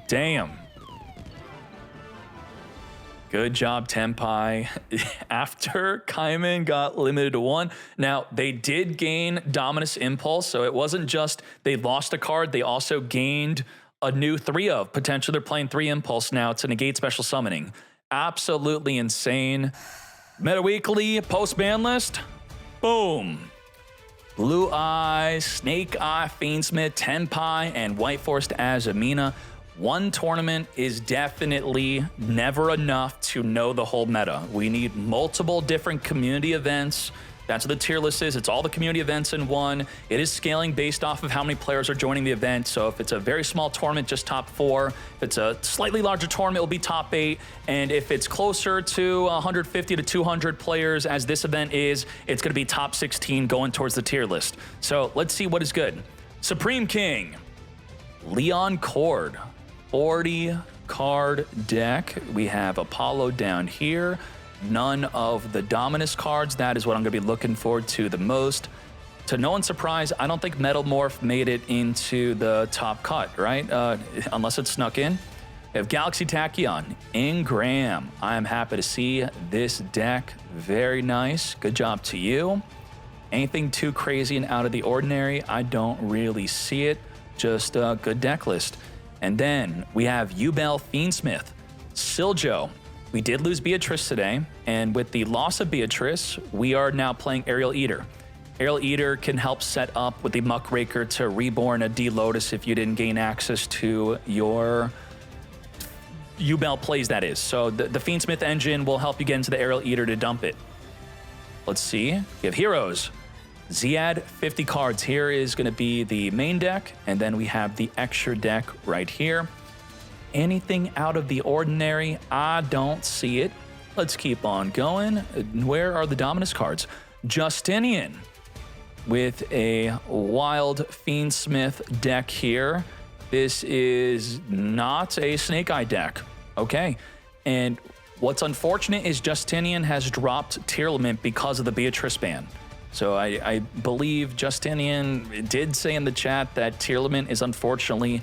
[SPEAKER 1] Damn. Good job, Tenpai. After Kaiman got limited to 1, now they did gain Dominus Impulse, so it wasn't just they lost a card, they also gained a new 3 of. Potentially they're playing 3 Impulse now to negate special summoning. Absolutely insane. Meta Weekly, post-ban list, boom. Blue Eye, Snake Eye, Fiendsmith, Tenpai, and White Forest Azamina. One tournament is definitely never enough to know the whole meta. We need multiple different community events. That's what the tier list is. It's all the community events in one. It is scaling based off of how many players are joining the event. So if it's a very small tournament, just top 4. If it's a slightly larger tournament, it'll be top 8. And if it's closer to 150 to 200 players, as this event is, it's going to be top 16 going towards the tier list. So let's see what is good. Supreme King, Leon Cord. 40 card deck. We have Apollo down here. None of the Dominus cards. That is what I'm going to be looking forward to the most. To no one's surprise, I don't think Metal Morph made it into the top cut, right? Unless it snuck in. We have Galaxy Tachyon, Ingram. I am happy to see this deck. Very nice. Good job to you. Anything too crazy and out of the ordinary? I don't really see it. Just a good deck list. And then we have Yubel Fiendsmith, Siljo. We did lose Beatrice today, and with the loss of Beatrice, we are now playing Aerial Eater. Aerial Eater can help set up with the Muckraker to reborn a D-Lotus if you didn't gain access to your Yubel plays, that is. So the Fiendsmith engine will help you get into the Aerial Eater to dump it. Let's see. We have Heroes. Ziad, 50 cards. Here is going to be the main deck, and then we have the extra deck right here. Anything out of the ordinary? I don't see it. Let's keep on going. Where are the Dominus cards? Justinian with a wild Fiendsmith deck here. This is not a Snake Eye deck. Okay. And what's unfortunate is Justinian has dropped tier limit because of the Beatrice ban. So I believe Justinian did say in the chat that tier limit is unfortunately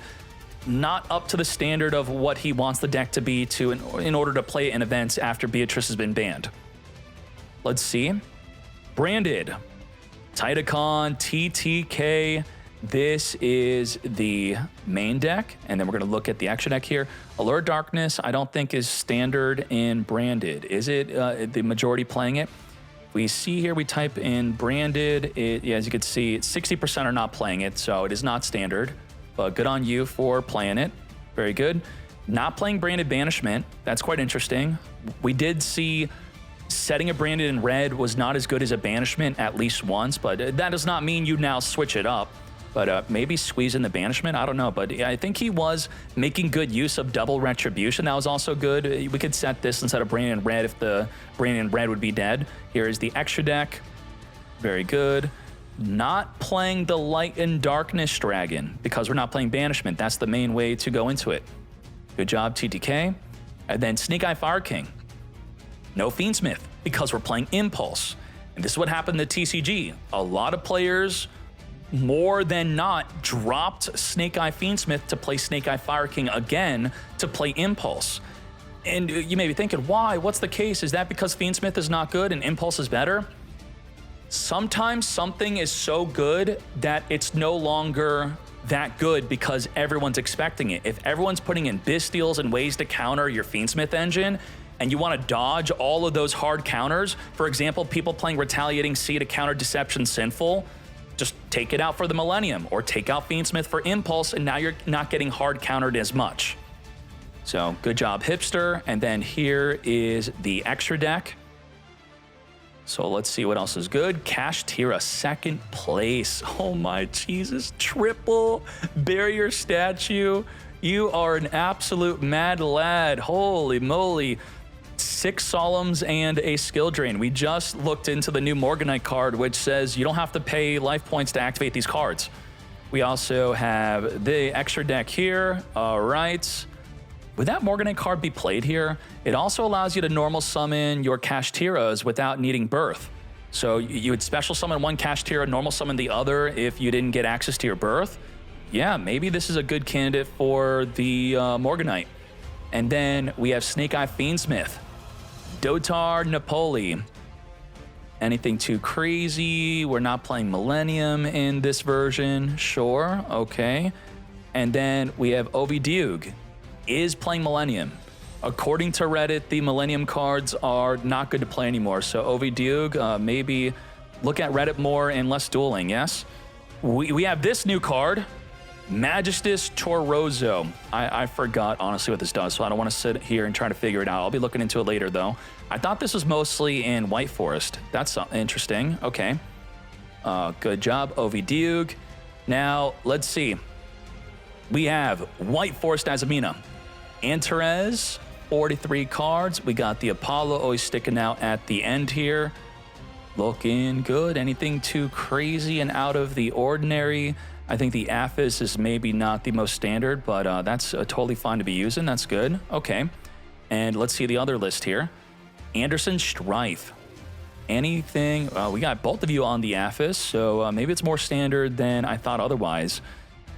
[SPEAKER 1] not up to the standard of what he wants the deck to be in order to play in events after Beatrice has been banned. Let's see. Branded, Titacon, TTK. This is the main deck, and then we're going to look at the extra deck here. Allure Darkness, I don't think is standard in Branded. Is it the majority playing it? We see here, we type in Branded. As you can see, 60% are not playing it, so it is not standard. But good on you for playing it. Very good. Not playing Branded Banishment. That's quite interesting. We did see setting a Branded in red was not as good as a Banishment at least once, but that does not mean you now switch it up. But maybe squeeze in the Banishment, I don't know. But I think he was making good use of double Retribution. That was also good. We could set this instead of Branded in red if the Branded in red would be dead. Here is the extra deck. Very good. Not playing the Light and Darkness Dragon because we're not playing Banishment. That's the main way to go into it. Good job, TTK. And then Snake Eye Fire King. No Fiendsmith because we're playing Impulse. And this is what happened to TCG. A lot of players, more than not, dropped Snake Eye Fiendsmith to play Snake Eye Fire King again to play Impulse. And you may be thinking, why? What's the case? Is that because Fiendsmith is not good and Impulse is better? Sometimes something is so good that it's no longer that good because everyone's expecting it. If everyone's putting in Bystials and ways to counter your Fiendsmith engine, and you want to dodge all of those hard counters, for example, people playing Retaliating Sea to counter Deception Sinful, just take it out for the Millennium, or take out Fiendsmith for Impulse, and now you're not getting hard countered as much. So good job, Hipster. And then here is the extra deck. So let's see what else is good. Kash Tira, 2nd place. Oh my Jesus, triple barrier statue. You are an absolute mad lad. Holy moly. 6 Solemns and a skill drain. We just looked into the new Morganite card, which says you don't have to pay life points to activate these cards. We also have the extra deck here. All right. Would that Morganite card be played here? It also allows you to normal summon your Kash Tiras without needing birth. So you would special summon one Kash Tira, normal summon the other if you didn't get access to your birth. Yeah, maybe this is a good candidate for the Morganite. And then we have Snake Eye Fiendsmith, Dotar Napoli. Anything too crazy? We're not playing Millennium in this version. Sure, okay. And then we have Ovidiug is playing Millennium. According to Reddit, the Millennium cards are not good to play anymore. So Ovidiug, maybe look at Reddit more and less dueling, yes? We have this new card, Magistus Torozo. I forgot, honestly, what this does, so I don't want to sit here and try to figure it out. I'll be looking into it later, though. I thought this was mostly in White Forest. That's interesting. Okay. Good job, Ovidiug. Now, let's see. We have White Forest Azamina. Antares, 43 cards. We got the Apollo always sticking out at the end here. Looking good. Anything too crazy and out of the ordinary? I think the Aphis is maybe not the most standard, but that's totally fine to be using. That's good. Okay. And let's see the other list here. Anderson Strife. Anything? We got both of you on the Aphis, so maybe it's more standard than I thought otherwise.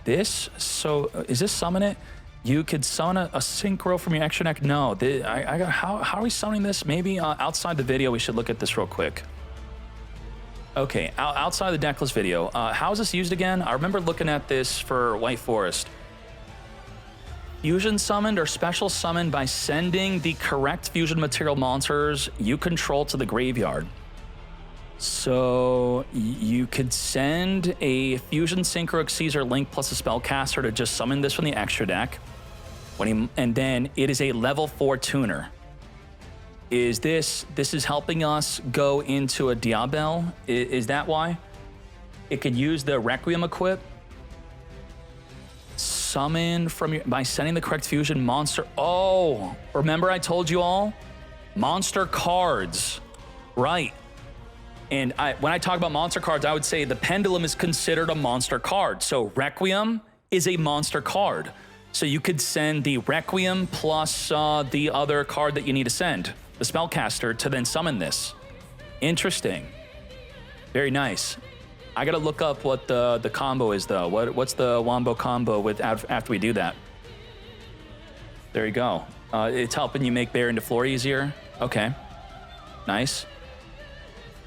[SPEAKER 1] This, so is this summon it? You could summon a synchro from your extra deck. No, how are we summoning this? Maybe outside the video, we should look at this real quick. Okay, outside the decklist video, how is this used again? I remember looking at this for White Forest. Fusion summoned or special summoned by sending the correct fusion material monsters you control to the graveyard. So you could send a Fusion Synchro Caesar Link plus a Spellcaster to just summon this from the extra deck. And then it is a level 4 tuner. This is helping us go into a Diabel? Is that why? It could use the Requiem equip. Summon from by sending the correct fusion monster. Oh, remember I told you all? Monster cards. Right. And when I talk about monster cards, I would say the Pendulum is considered a monster card. So Requiem is a monster card. So you could send the Requiem plus the other card that you need to send, the Spellcaster, to then summon this. Interesting. Very nice. I gotta look up what the combo is though. What's the Wombo combo with after we do that? There you go. It's helping you make Bear into floor easier. Okay. Nice.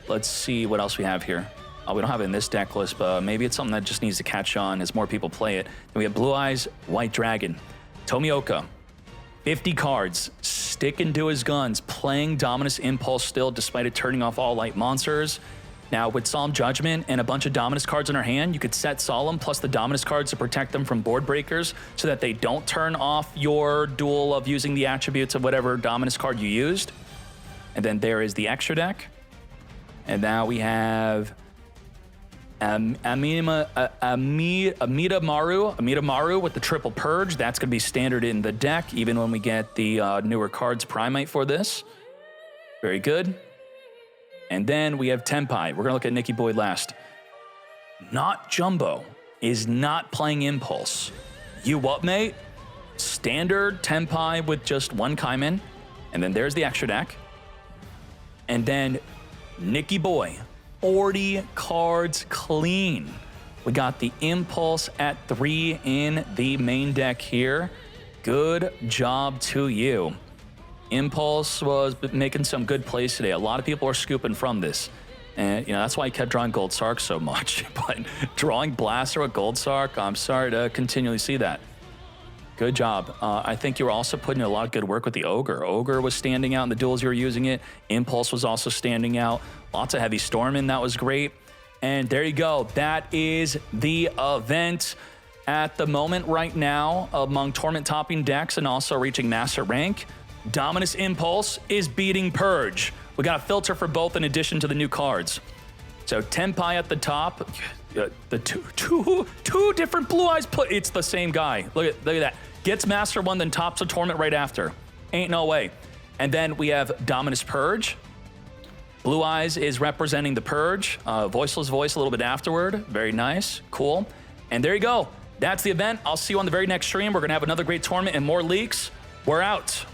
[SPEAKER 1] Let's see what else we have here. We don't have it in this deck list, but maybe it's something that just needs to catch on as more people play it. Then we have Blue Eyes, White Dragon. Tomioka, 50 cards, sticking to his guns, playing Dominus Impulse still despite it turning off all light monsters. Now, with Solemn Judgment and a bunch of Dominus cards in our hand, you could set Solemn plus the Dominus cards to protect them from board breakers so that they don't turn off your duel of using the attributes of whatever Dominus card you used. And then there is the extra deck. And now we have Amida Maru with the triple purge. That's going to be standard in the deck, even when we get the newer cards Primate for this. Very good. And then we have Tenpai. We're going to look at Nicky Boy last. Not Jumbo is not playing Impulse. You what, mate? Standard Tenpai with just one Kaiman. And then there's the extra deck. And then Nicky Boy, 40 cards clean. We got the Impulse at 3 in the main deck here. Good job to you. Impulse was making some good plays today. A lot of people are scooping from this. And, that's why I kept drawing Gold Sark so much. But drawing Blaster with Gold Sark, I'm sorry to continually see that. Good job. I think you were also putting in a lot of good work with the Ogre. Ogre was standing out in the duels you were using it. Impulse was also standing out. Lots of Heavy Storming. That was great. And there you go. That is the event at the moment right now among Torment topping decks and also reaching Master rank. Dominus Impulse is beating Purge. We got a filter for both in addition to the new cards. So Tenpai at the top, the two different Blue Eyes it's the same guy. Look at that. Gets Master 1, then tops a tournament right after. Ain't no way. And then we have Dominus Purge. Blue Eyes is representing the Purge. Voiceless Voice a little bit afterward. Very nice, cool. And there you go. That's the event. I'll see you on the very next stream. We're gonna have another great tournament and more leaks. We're out.